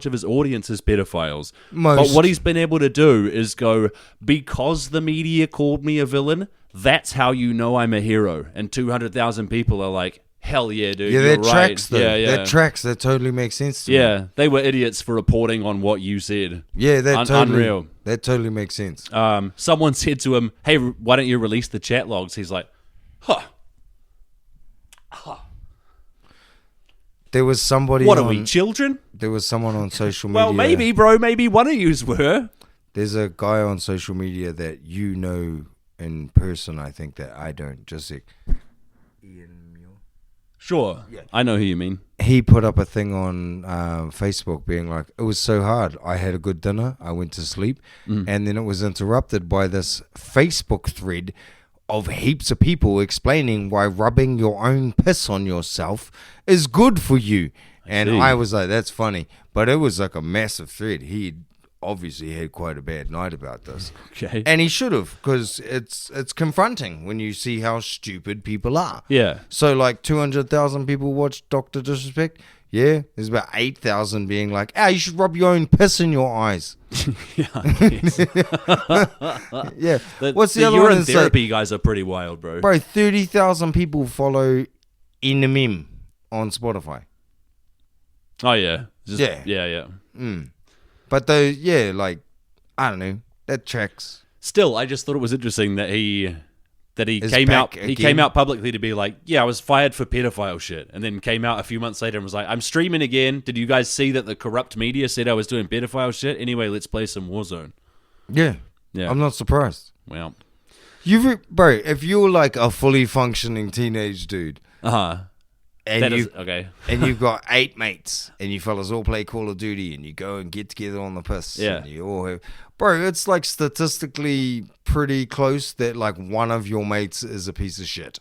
of his audience is pedophiles. Most. But what he's been able to do is go, because the media called me a villain, that's how you know I'm a hero. And 200,000 people are like, hell yeah, dude. Yeah, you're that right. tracks though. Yeah. That tracks. That totally makes sense to me. Yeah, they were idiots for reporting on what you said. Yeah, that Unreal. That totally makes sense. Someone said to him, hey, why don't you release the chat logs? He's like, There was somebody. What are we, children? There was someone on social media. Well, maybe, bro. Maybe one of yous were. There's a guy on social media that you know in person. I think that I don't. Just like Ian Muir. Sure. Yeah. I know who you mean. He put up a thing on Facebook being like, it was so hard. I had a good dinner. I went to sleep. And then it was interrupted by this Facebook thread of heaps of people explaining why rubbing your own piss on yourself is good for you. And I was like, that's funny. But it was like a massive thread. He obviously had quite a bad night about this. Okay. And he should have, because it's confronting when you see how stupid people are. Yeah. So like 200,000 people watch Dr. Disrespect. Yeah, there's about 8,000 being like, you should rub your own piss in your eyes. Yeah. Yeah. What's the other one? Urine therapy guys are pretty wild, bro. Bro, 30,000 people follow Eminem on Spotify. Oh, yeah. Yeah. Yeah. But those, like, I don't know. That tracks. Still, I just thought it was interesting that he Is came back out. He again. came out publicly to be like, "Yeah, I was fired for pedophile shit," and then came out a few months later and was like, "I'm streaming again. Did you guys see that the corrupt media said I was doing pedophile shit? Anyway, let's play some Warzone." Yeah. Yeah. I'm not surprised. Well, Bro, if you're like a fully functioning teenage dude, and okay. and you've got 8 mates, and you fellas all play Call of Duty, and you go and get together on the piss, Yeah. and you all have, bro, it's like statistically pretty close that like one of your mates is a piece of shit.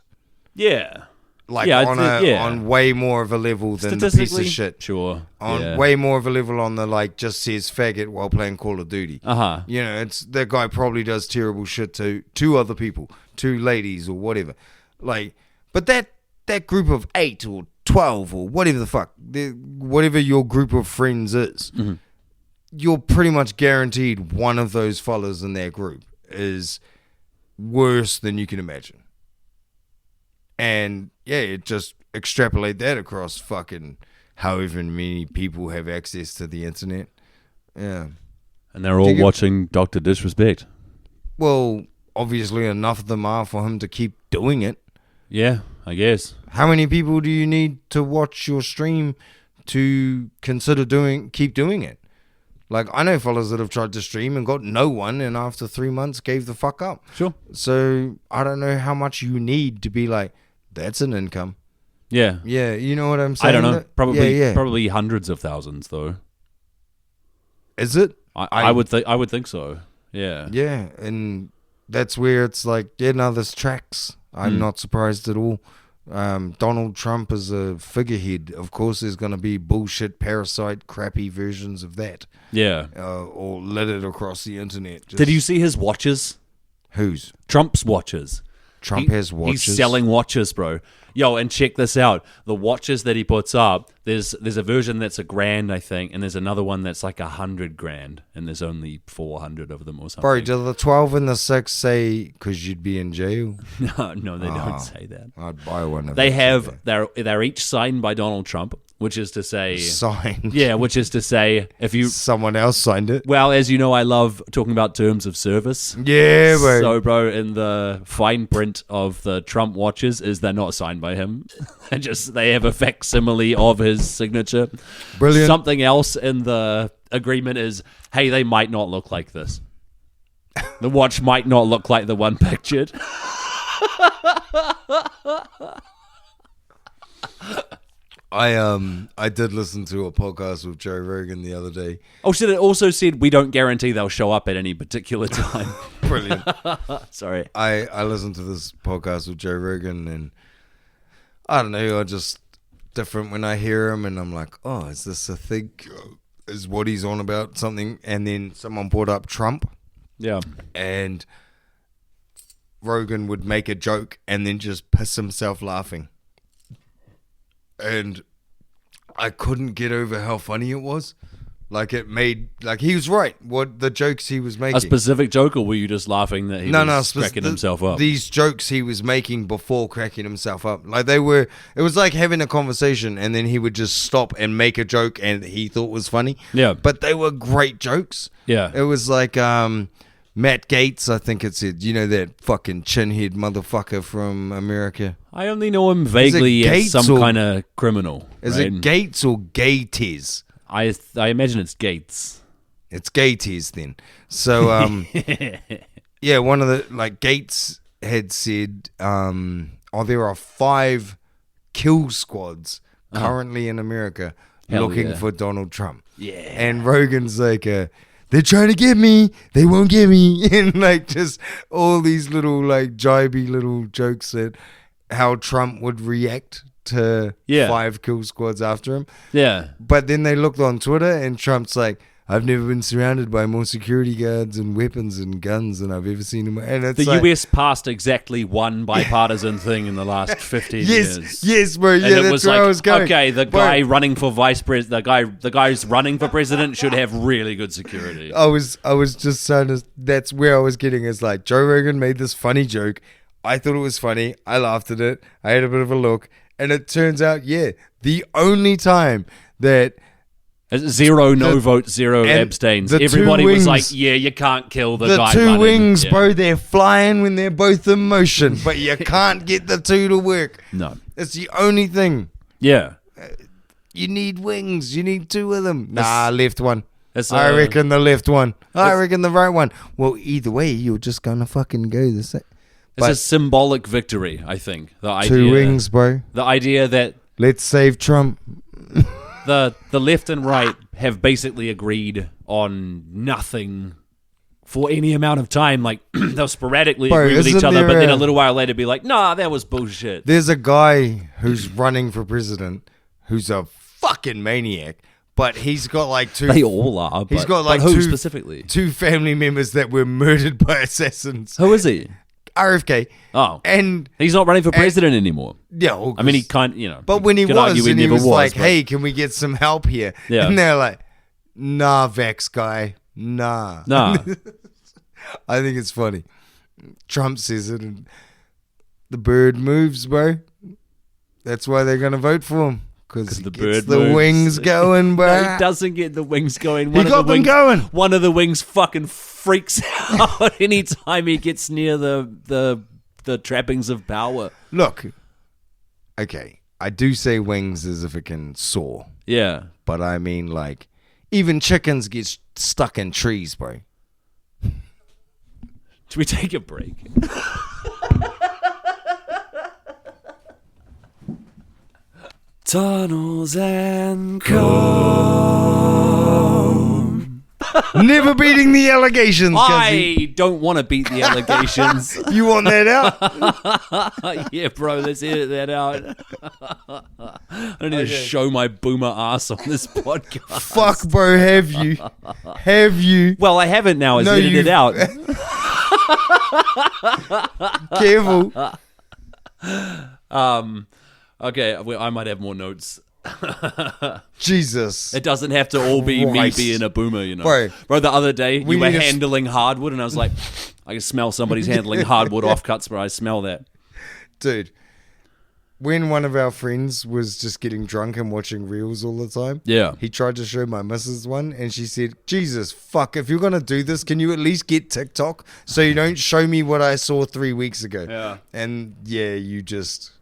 Yeah. Like Yeah, on way more of a level than the piece of Statistically, shit. sure. On way more of a level on the like just says faggot while playing Call of Duty. You know, it's that guy probably does terrible shit to 2 other people, 2 ladies or whatever. Like, but that group of 8 or 12 or whatever the fuck, whatever your group of friends is, you're pretty much guaranteed one of those fellas in that group is worse than you can imagine. And yeah, just extrapolate that across fucking however many people have access to the internet. Yeah. And they're all watching Dr. Disrespect. Well, obviously enough of them are for him to keep doing it. Yeah, I guess. How many people do you need to watch your stream to consider keep doing it? Like, I know fellas that have tried to stream and got no one, and after 3 months gave the fuck up. Sure. So I don't know how much you need to be like, that's an income. Yeah. Yeah, you know what I'm saying? I don't know. Probably Yeah. probably hundreds of thousands though. Is it? I would think so. Yeah. Yeah, and that's where it's like, yeah, no, this tracks. I'm not surprised at all. Donald Trump is a figurehead. Of course, there's going to be bullshit, parasite, crappy versions of that. Yeah. Or littered across the internet. Did you see his watches? Whose? Trump's watches. Trump has watches. He's selling watches, bro. Yo, and check this out. The watches that he puts up, there's a version that's $1,000, I think, and there's another one that's like $100,000, and there's only 400 of them or something. Bro, do the 12 and the 6 say because you'd be in jail? No, they don't say that. I'd buy one of They them. have they're each signed by Donald Trump, which is to say Signed. Yeah, which is to say if you Someone else signed it. well, as you know, I love talking about terms of service. Yeah, bro. So, bro, in the fine print of the Trump watches is they're not signed by him. They have a facsimile of his signature. Brilliant. Something else in the agreement is, hey, they might not look like this. The watch might not look like the one pictured. I did listen to a podcast with Joe Rogan the other day. Oh shit, it also said we don't guarantee they'll show up at any particular time. Brilliant. Sorry. I listened to this podcast with Joe Rogan, and I don't know, I just different when I hear him, and I'm like, oh, is this a thing? Is what he's on about something? And then someone brought up Trump. Yeah. And Rogan would make a joke and then just piss himself laughing. And I couldn't get over how funny it was. Like, it made, like, he was right. What the jokes he was making. A specific joke, or were you just laughing that he was cracking himself up? These jokes he was making before cracking himself up. Like, it was like having a conversation, and then he would just stop and make a joke and he thought was funny. Yeah. But they were great jokes. Yeah. It was like, Matt Gaetz, I think it said, you know, that fucking chinhead motherfucker from America. I only know him vaguely as some kind of criminal. Is right? it Gates or Gates? I imagine it's Gates. It's Gates then. So, yeah, one of the, like, Gates had said, there are 5 kill squads currently in America looking for Donald Trump. Yeah. And Rogan's like, they're trying to get me. They won't get me. And like just all these little like jibey little jokes that how Trump would react to 5 kill squads after him. Yeah. But then they looked on Twitter and Trump's like, I've never been surrounded by more security guards and weapons and guns than I've ever seen in my... And it's the US passed exactly one bipartisan thing in the last 15 years. Yes, bro. Yeah, and it that's was where like, I was going. okay, the guy running for vice president, the guys running for president should have really good security. I was just trying to... That's where I was getting is like, Joe Rogan made this funny joke. I thought it was funny. I laughed at it. I had a bit of a look. And it turns out, the only time that... 0 no votes, 0 abstains. Everybody was like, you can't kill the guy two running. wings, bro, they're flying when they're both in motion, but you can't get the two to work. No. It's the only thing. Yeah. You need wings. You need 2 of them. Left one. I reckon the left one. I reckon the right one. Well, either way, you're just going to fucking go the same. It's a symbolic victory, I think. The idea, 2 wings, bro. The idea that... Let's save Trump. The left and right have basically agreed on nothing for any amount of time. Like, they'll sporadically agree with each other, but then a little while later be like, nah, that was bullshit. There's a guy who's running for president who's a fucking maniac, but he's got like 2... They all are, he's got like who 2 specifically? 2 family members that were murdered by assassins. Who is he? RFK. Oh. And he's not running for president anymore. Yeah. Well, I mean, he can't, But when he was, and he was like, but... hey, can we get some help here? Yeah. And they're like, nah, Vax guy. Nah. I think it's funny. Trump says it and the bird moves, bro. That's why they're going to vote for him. Because he gets the wings going, bro. No, he doesn't get the wings going. He got them going. One of the wings fucking freaks out anytime he gets near the trappings of power. Look, okay, I do say wings as if it can soar. Yeah. But I mean, like, even chickens get stuck in trees, bro. Should we take a break? Tunnels and comb. Never beating the allegations. I don't want to beat the allegations. You want that out? Yeah, bro, let's edit that out. I don't need to show my boomer ass on this podcast. Fuck, bro, have you? Have you? Well, I haven't now. It's edited out. Careful. Okay, I might have more notes. Jesus. It doesn't have to all be Christ. me being a boomer, you know. Bro, the other day, you were need handling hardwood, and I was like, I can smell somebody's handling hardwood offcuts, bro. I smell that. Dude, when one of our friends was just getting drunk and watching reels all the time, he tried to show my missus one, and she said, Jesus, fuck, if you're going to do this, can you at least get TikTok so you don't show me what I saw 3 weeks ago? Yeah. And yeah, you just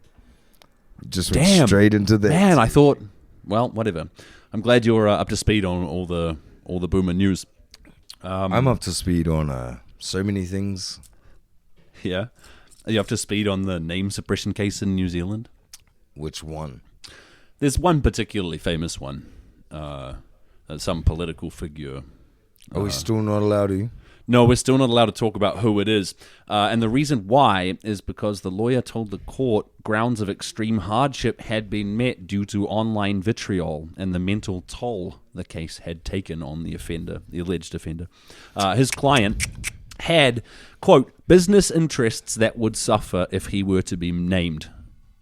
went straight into that. Man, I thought, well, whatever. I'm glad you're up to speed on all the boomer news. I'm up to speed on so many things. Yeah. Are you up to speed on the name suppression case in New Zealand? Which one? There's one particularly famous one. Some political figure. Are we still not allowed to? No, we're still not allowed to talk about who it is. And the reason why is because the lawyer told the court grounds of extreme hardship had been met due to online vitriol and the mental toll the case had taken on the offender, the alleged offender. His client had, quote, business interests that would suffer if he were to be named,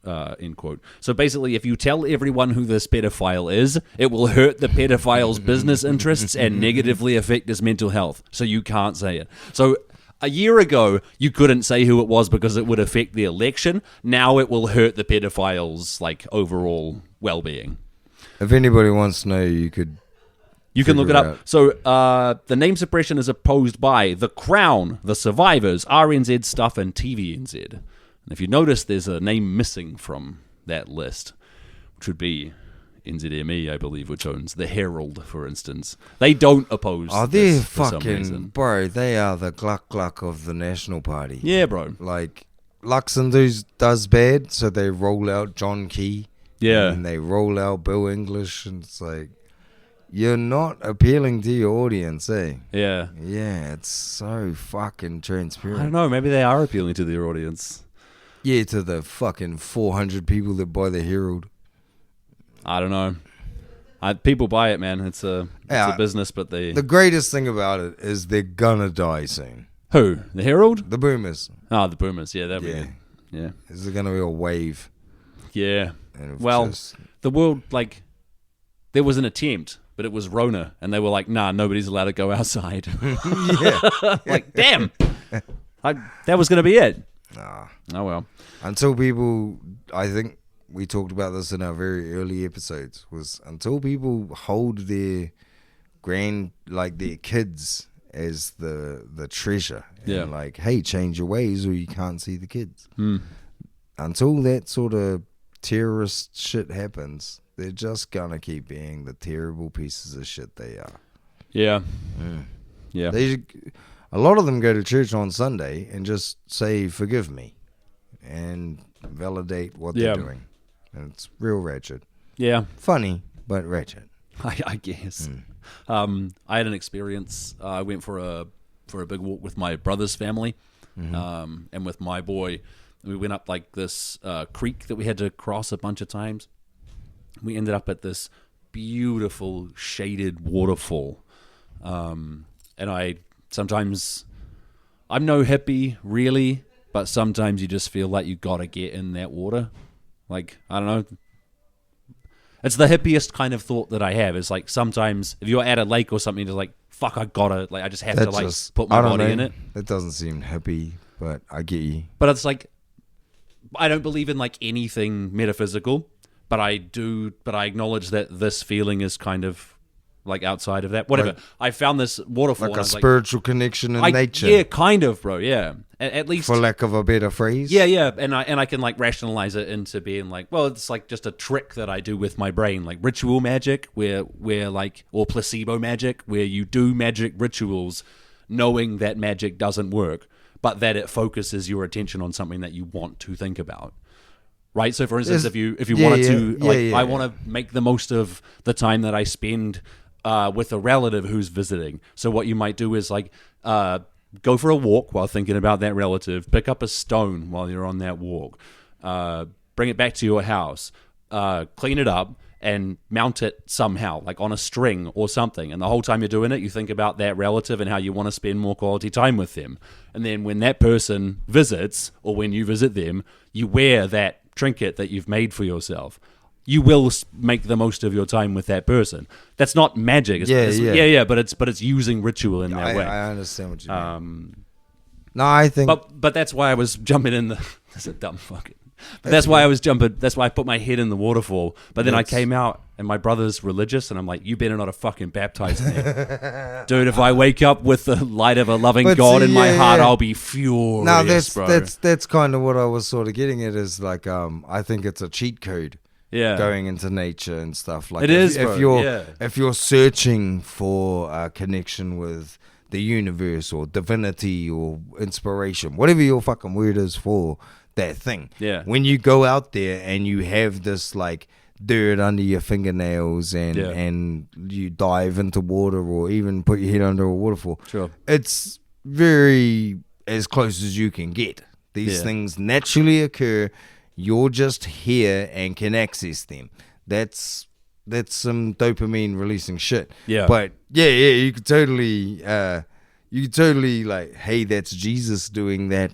end quote. So basically, if you tell everyone who this pedophile is, it will hurt the pedophile's business interests and negatively affect his mental health. So you can't say it. So a year ago, you couldn't say who it was because it would affect the election. Now it will hurt the pedophile's overall well-being. If anybody wants to know, you can look it up. So the name suppression is opposed by The Crown, The Survivors, RNZ Stuff, and TVNZ. And if you notice, there's a name missing from that list, which would be NZME, I believe, which owns The Herald, for instance. They don't oppose they're this for some fucking... reason. Bro, they are the gluck of the National Party. Yeah, bro. Like, Luxembourg does bad, so they roll out John Key. Yeah. And they roll out Bill English, and it's like... you're not appealing to your audience, eh? Yeah. Yeah, it's so fucking transparent. I don't know. Maybe they are appealing to their audience. Yeah, to the fucking 400 people that buy the Herald. I don't know. People buy it, man. It's a business, but they... The greatest thing about it is they're gonna die soon. Who? The Herald? The boomers. Oh, the boomers. Yeah, that'd be good. Yeah. Is gonna be a wave. Yeah. Well, the world, like, there was an attempt, but it was Rona, and they were like, nah, nobody's allowed to go outside. Like, damn. That was going to be it. Nah. Oh, well. Until people, I think we talked about this in our very early episodes, was until people hold their their kids as the treasure. And like, hey, change your ways or you can't see the kids. Until that sort of terrorist shit happens, they're just gonna keep being the terrible pieces of shit they are. Yeah. A lot of them go to church on Sunday and just say, forgive me, and validate what they're doing. And it's real ratchet. Yeah. Funny, but ratchet. I guess. I had an experience. I went for a big walk with my brother's family, and with my boy. We went up like this creek that we had to cross a bunch of times. We ended up at this beautiful shaded waterfall. And I'm no hippie really, but sometimes you just feel like you gotta get in that water. Like, I don't know. It's the hippiest kind of thought that I have. It's like sometimes if you're at a lake or something, you're like, fuck, I just have to put my body in it. That doesn't seem hippie, but I get you. But it's like, I don't believe in like anything metaphysical, but I acknowledge that this feeling is kind of like outside of that. Whatever. Right. I found this waterfall. Like a spiritual connection in nature. Yeah, kind of, bro. Yeah. At least. For lack of a better phrase. Yeah. And I can like rationalize it into being like, well, it's like just a trick that I do with my brain. Like ritual magic where like, or placebo magic where you do magic rituals knowing that magic doesn't work, but that it focuses your attention on something that you want to think about. Right? So for instance, if you wanted to, I want to make the most of the time that I spend with a relative who's visiting. So what you might do is like go for a walk while thinking about that relative, pick up a stone while you're on that walk, bring it back to your house, clean it up, and mount it somehow, like on a string or something. And the whole time you're doing it, you think about that relative and how you want to spend more quality time with them. And then when that person visits, or when you visit them, you wear that trinket that you've made for yourself. You will make the most of your time with that person. That's not magic. But it's using ritual in that way. I understand what you mean. No, I think... But that's why I was jumping in the... That's a dumb fucking... But that's why I was jumping. That's why I put my head in the waterfall. But then I came out, and my brother's religious, and I'm like, "You better not have fucking baptized me, dude. If I wake up with the light of a loving God in my heart, I'll be furious." No, bro. that's kind of what I was sort of getting at. Is like, I think it's a cheat code. Yeah, going into nature and stuff like it is. If you're searching for a connection with the universe or divinity or inspiration, whatever your fucking word is for that thing. Yeah. When you go out there and you have this like dirt under your fingernails and you dive into water or even put your head under a waterfall. Sure. It's very as close as you can get. These things naturally occur. You're just here and can access them. That's some dopamine releasing shit. Yeah. But you could totally like, hey, that's Jesus doing that.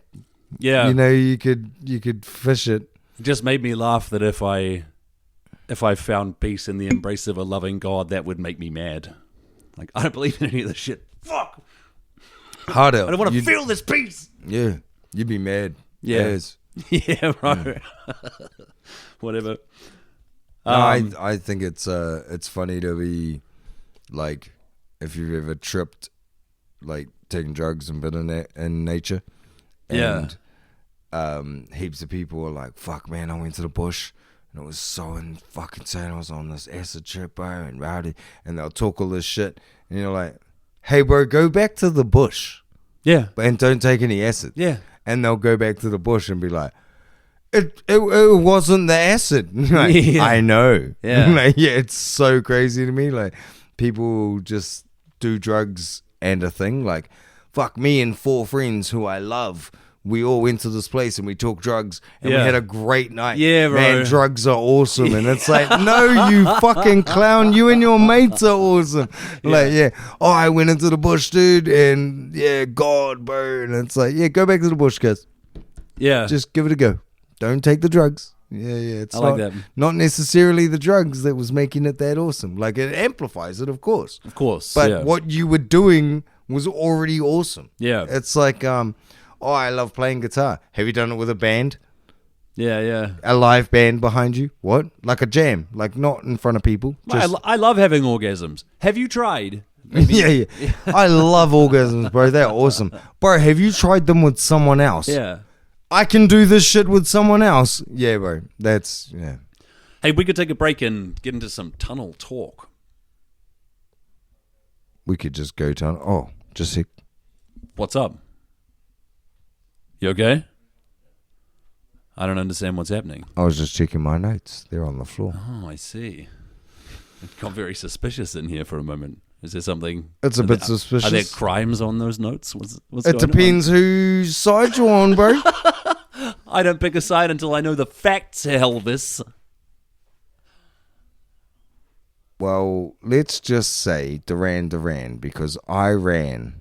Yeah, you know, you could fish it. It just made me laugh that if I found peace in the embrace of a loving God, that would make me mad. Like, I don't believe in any of this shit. Fuck. Harder. I don't want to feel this peace. Yeah, you'd be mad. Yeah. Yeah, right. Whatever. No, I think it's funny to be like, if you've ever tripped, like taking drugs and been in nature. And heaps of people are like, fuck, man, I went to the bush and it was so fucking insane. I was on this acid trip, bro, and rowdy, and they'll talk all this shit. And you're like, hey, bro, go back to the bush. Yeah. And don't take any acid. Yeah. And they'll go back to the bush and be like, it wasn't the acid. Like, I know. Yeah. Like, it's so crazy to me. Like, people just do drugs and a thing. Like, fuck, me and 4 friends who I love, we all went to this place and we took drugs and we had a great night. Yeah, bro. Man, drugs are awesome. And it's like, no, you fucking clown. You and your mates are awesome. Like, oh, I went into the bush, dude, and God, bro. And it's like, go back to the bush, guys. Yeah. Just give it a go. Don't take the drugs. It's not necessarily the drugs that was making it that awesome. Like, it amplifies it, of course. Of course. But what you were doing was already awesome. Yeah. It's like, I love playing guitar. Have you done it with a band? Yeah. A live band behind you? What? Like a jam. Like, not in front of people. Just... I love having orgasms. Have you tried? yeah. I love orgasms, bro. They're awesome. Bro, have you tried them with someone else? Yeah. I can do this shit with someone else. Yeah, bro. That's, Hey, we could take a break and get into some tunnel talk. We could just go to... Oh, just a... What's up? You okay? I don't understand what's happening. I was just checking my notes. They're on the floor. Oh, I see. It got very suspicious in here for a moment. Is there something? It's a bit suspicious. Are there crimes on those notes? What's it depends whose side you're on, bro. I don't pick a side until I know the facts, Elvis. Well, let's just say Duran, because I ran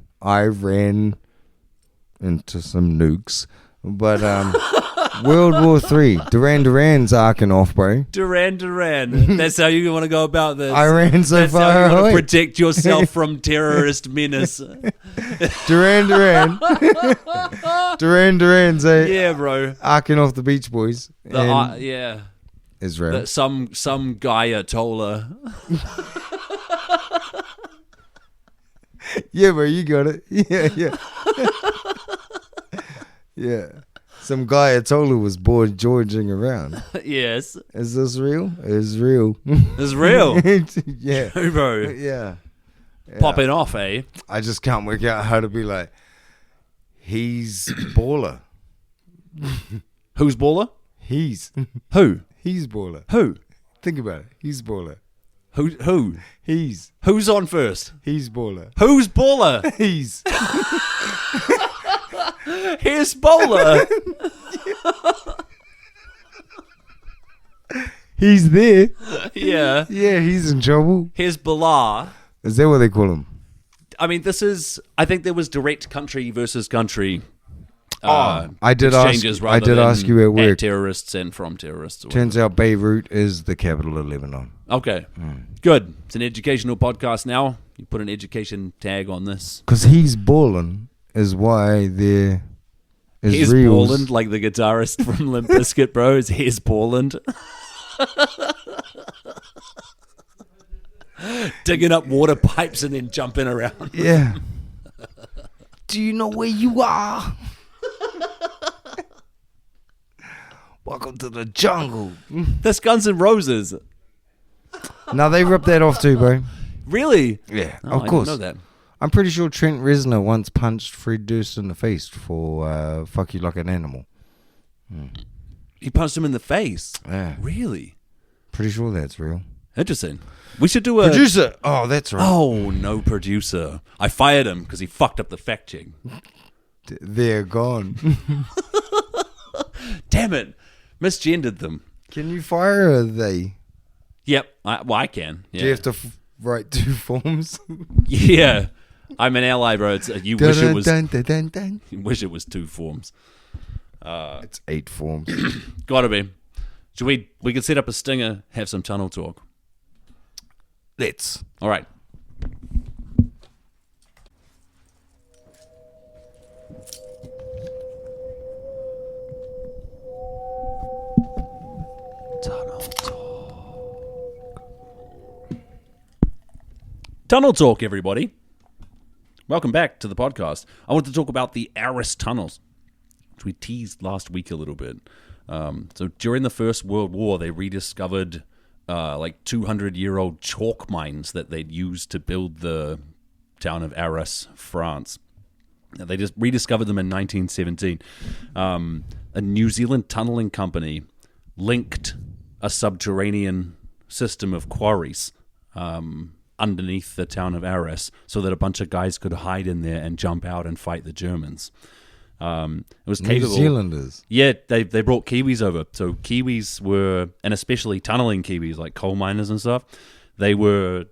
into some nukes. But World War III, Duran's arcing off, bro. Duran. That's how you want to go about this. I ran so That's far how you want away. to protect yourself from terrorist menace. Duran's Yeah, bro. arcing off the Beach Boys. Yeah. Israel. Some Ayatollah. Yeah, bro, you got it. Yeah. Yeah. Some guy I told was bored Georging around. Yes. Is this real? It's real. It's real. Yeah. Bro. Yeah. Popping off, eh? I just can't work out how to be like, he's baller. Who's baller? He's baller. Who? Think about it. He's baller. Who? Who's on first? He's baller. Who's baller? He's Here's bowler. He's there. Yeah. Yeah, he's in trouble. Here's Bala. Is that what they call him? I mean, I think there was direct country versus country. I did ask you at work. Terrorists and from terrorists. Turns out Beirut is the capital of Lebanon. Okay, good. It's an educational podcast now. You put an education tag on this. Because he's ballin' is why there is Here's reals. Borland, like the guitarist from Limp Bizkit, bro. Is here's Borland. Digging up water pipes and then jumping around. Yeah. Do you know where you are? Welcome to the jungle. That's Guns N' Roses. Now they ripped that off too, bro. Really? Yeah, Oh, of course. I didn't know that. I'm pretty sure Trent Reznor once punched Fred Durst in the face for fuck you like an animal. He punched him in the face. Yeah. Really? Pretty sure that's real. Interesting. We should do a Producer. Oh, that's right. Oh, no producer. I fired him because he fucked up the fact check. They're gone. Damn it. Misgendered them. Can you fire or they? Yep. I can. Yeah. Do you have to write 2 forms? Yeah. I'm an ally, bro. You wish it was. Dun, dun, dun, dun. You wish it was 2 forms. It's 8 forms. Gotta be. Should we could set up a stinger, have some tunnel talk. Let's. All right. Tunnel talk, everybody. Welcome back to the podcast. I want to talk about the Arris tunnels, which we teased last week a little bit. So during the First World War, they rediscovered like 200-year-old chalk mines that they'd used to build the town of Arras, France. They just rediscovered them in 1917. A New Zealand tunneling company linked a subterranean system of quarries underneath the town of Arris so that a bunch of guys could hide in there and jump out and fight the Germans. It was New capable. Zealanders. Yeah, they brought Kiwis over. So Kiwis were, and especially tunneling Kiwis, like coal miners and stuff, they were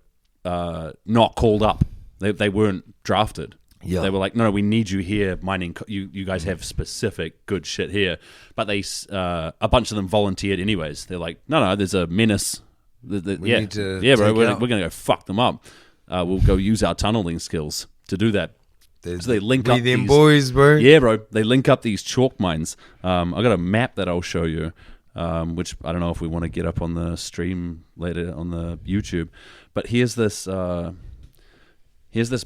not called up. They weren't drafted. Yeah. They were like, no, we need you here mining. You guys have specific good shit here. But a bunch of them volunteered anyways. They're like, no, there's a menace. We yeah, need to yeah, bro, take we're out- going to go fuck them up. We'll go use our tunneling skills to do that. So they link up We them these, boys, bro. yeah, bro. They link up these chalk mines. I got a map that I'll show you, which I don't know if we want to get up on the stream later on the YouTube. But here's this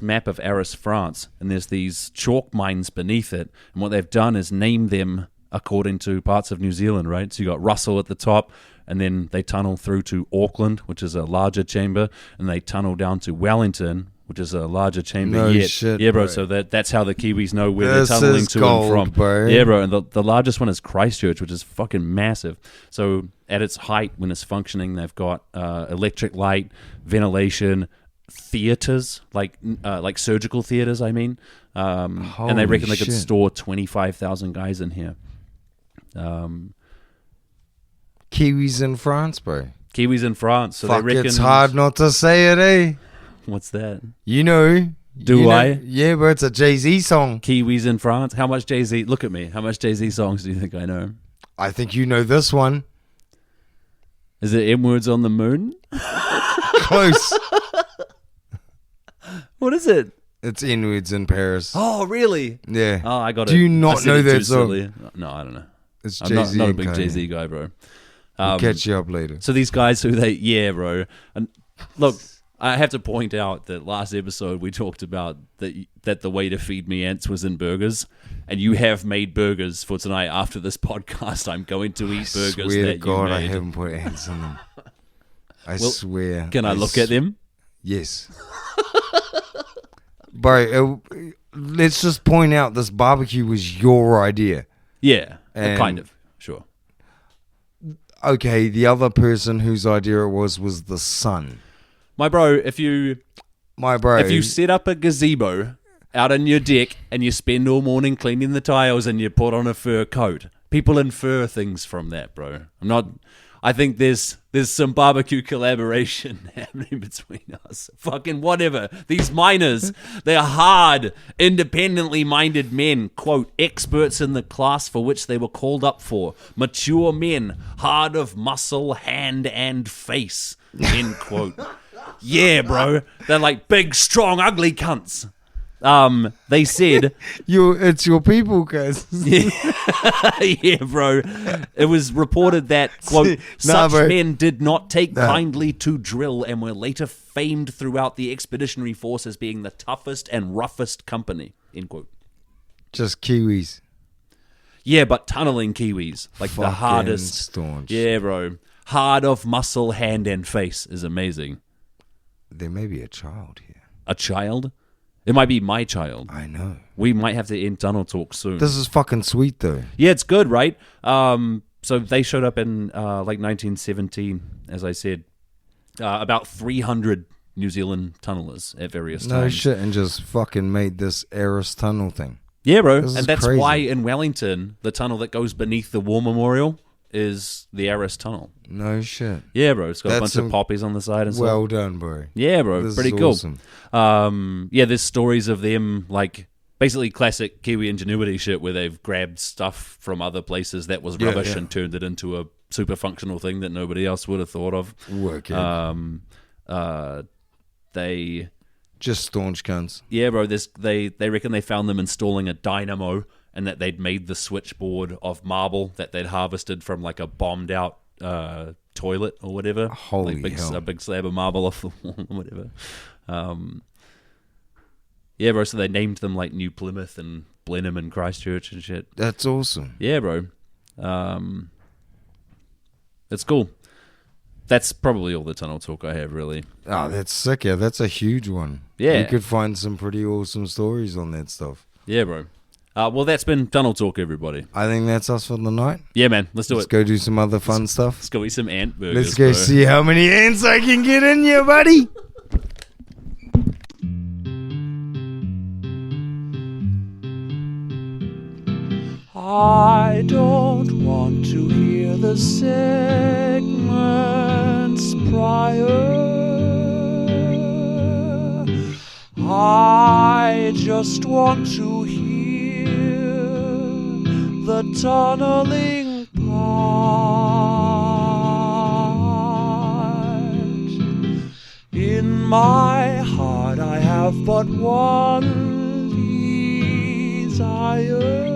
map of Arras, France, and there's these chalk mines beneath it. And what they've done is name them according to parts of New Zealand, right? So you got Russell at the top, and then they tunnel through to Auckland, which is a larger chamber, and they tunnel down to Wellington, which is a larger chamber No yet. shit, yeah, bro. bro. So that's how the Kiwis know where This they're tunneling is to gold, and from. bro. Yeah, bro. And the largest one is Christchurch, which is fucking massive. So at its height, when it's functioning, they've got electric light, ventilation, theaters, like surgical theaters, I mean. And they Holy reckon they could shit. store 25,000 guys in here. Kiwis in France, bro. Kiwis in France. So Fuck, they reckon. it's hard not to say it, eh? What's that? You know. Do you know- I? Yeah, bro, it's a Jay-Z song. Kiwis in France. How much Jay-Z? Look at me. How much Jay-Z songs do you think I know? I think you know this one. Is it M-words on the moon? Close. What is it? It's Inwards in Paris. Oh, really? Yeah. Oh, I got it. Do you not I said know it that too song? silly. No, I don't know. It's I'm Jay-Z not a and big Kanye. Jay-Z guy, bro. We'll catch you up later. So these guys who yeah, bro. And look, I have to point out that last episode we talked about that the way to feed me ants was in burgers, and you have made burgers for tonight. After this podcast, I'm going to eat burgers Swear that to God, you I made. haven't put ants in them. I Well, swear. Can I look at them? Yes. Bro, let's just point out this barbecue was your idea. Yeah, And- kind of. Sure. Okay, the other person whose idea it was the son. My bro, if you My bro. If you set up a gazebo out on your deck and you spend all morning cleaning the tiles and you put on a fur coat, people infer things from that, bro. I think there's some barbecue collaboration happening between us. Fucking whatever. These miners, they're hard, independently minded men, quote, experts in the class for which they were called up for. Mature men, hard of muscle, hand, and face, end quote. Yeah, bro. They're like big, strong, ugly cunts. They said, it's your people, cuz. yeah, bro. It was reported that, quote, such bro. men did not take kindly to drill and were later famed throughout the expeditionary force as being the toughest and roughest company, end quote. Just Kiwis. Yeah, but tunneling Kiwis, like the Fucking hardest. staunch. Yeah, bro. Hard of muscle, hand, and face is amazing. There may be a child here. A child? It might be my child. I know. We might have to end tunnel talk soon. This is fucking sweet, though. Yeah, it's good, right? So they showed up in like 1917, as I said. About 300 New Zealand tunnelers at various No times. shit, and just fucking made this Arris tunnel thing. Yeah, bro. This is And that's crazy. why in Wellington, the tunnel that goes beneath the War Memorial is the Arris Tunnel. No shit. Yeah, bro. It's got a That's bunch of some- poppies on the side and stuff. Well done, bro. Yeah, bro. This Pretty is cool. awesome. Yeah, there's stories of them, like, basically classic Kiwi ingenuity shit where they've grabbed stuff from other places that was Yeah, rubbish yeah. and turned it into a super functional thing that nobody else would have thought of. Working. They... Just staunch cunts. Yeah, bro, they reckon they found them installing a dynamo and that they'd made the switchboard of marble that they'd harvested from, like, a bombed-out toilet or whatever. Holy like hell. A big slab of marble off the wall or whatever. Yeah, bro, so they named them, like, New Plymouth and Blenheim and Christchurch and shit. That's awesome. Yeah, bro. It's cool. That's probably all the tunnel talk I have, really. Oh, that's sick, yeah. That's a huge one. Yeah. You could find some pretty awesome stories on that stuff. Yeah, bro. Well, that's been tunnel talk, everybody. I think that's us for the night. Yeah, man. Let's do Let's it. go do some other fun stuff. Let's go eat some ant burgers. Let's go bro. see how many ants I can get in you, buddy. I don't want to hear the segments prior. I just want to hear the tunneling part. In my heart I have but one desire,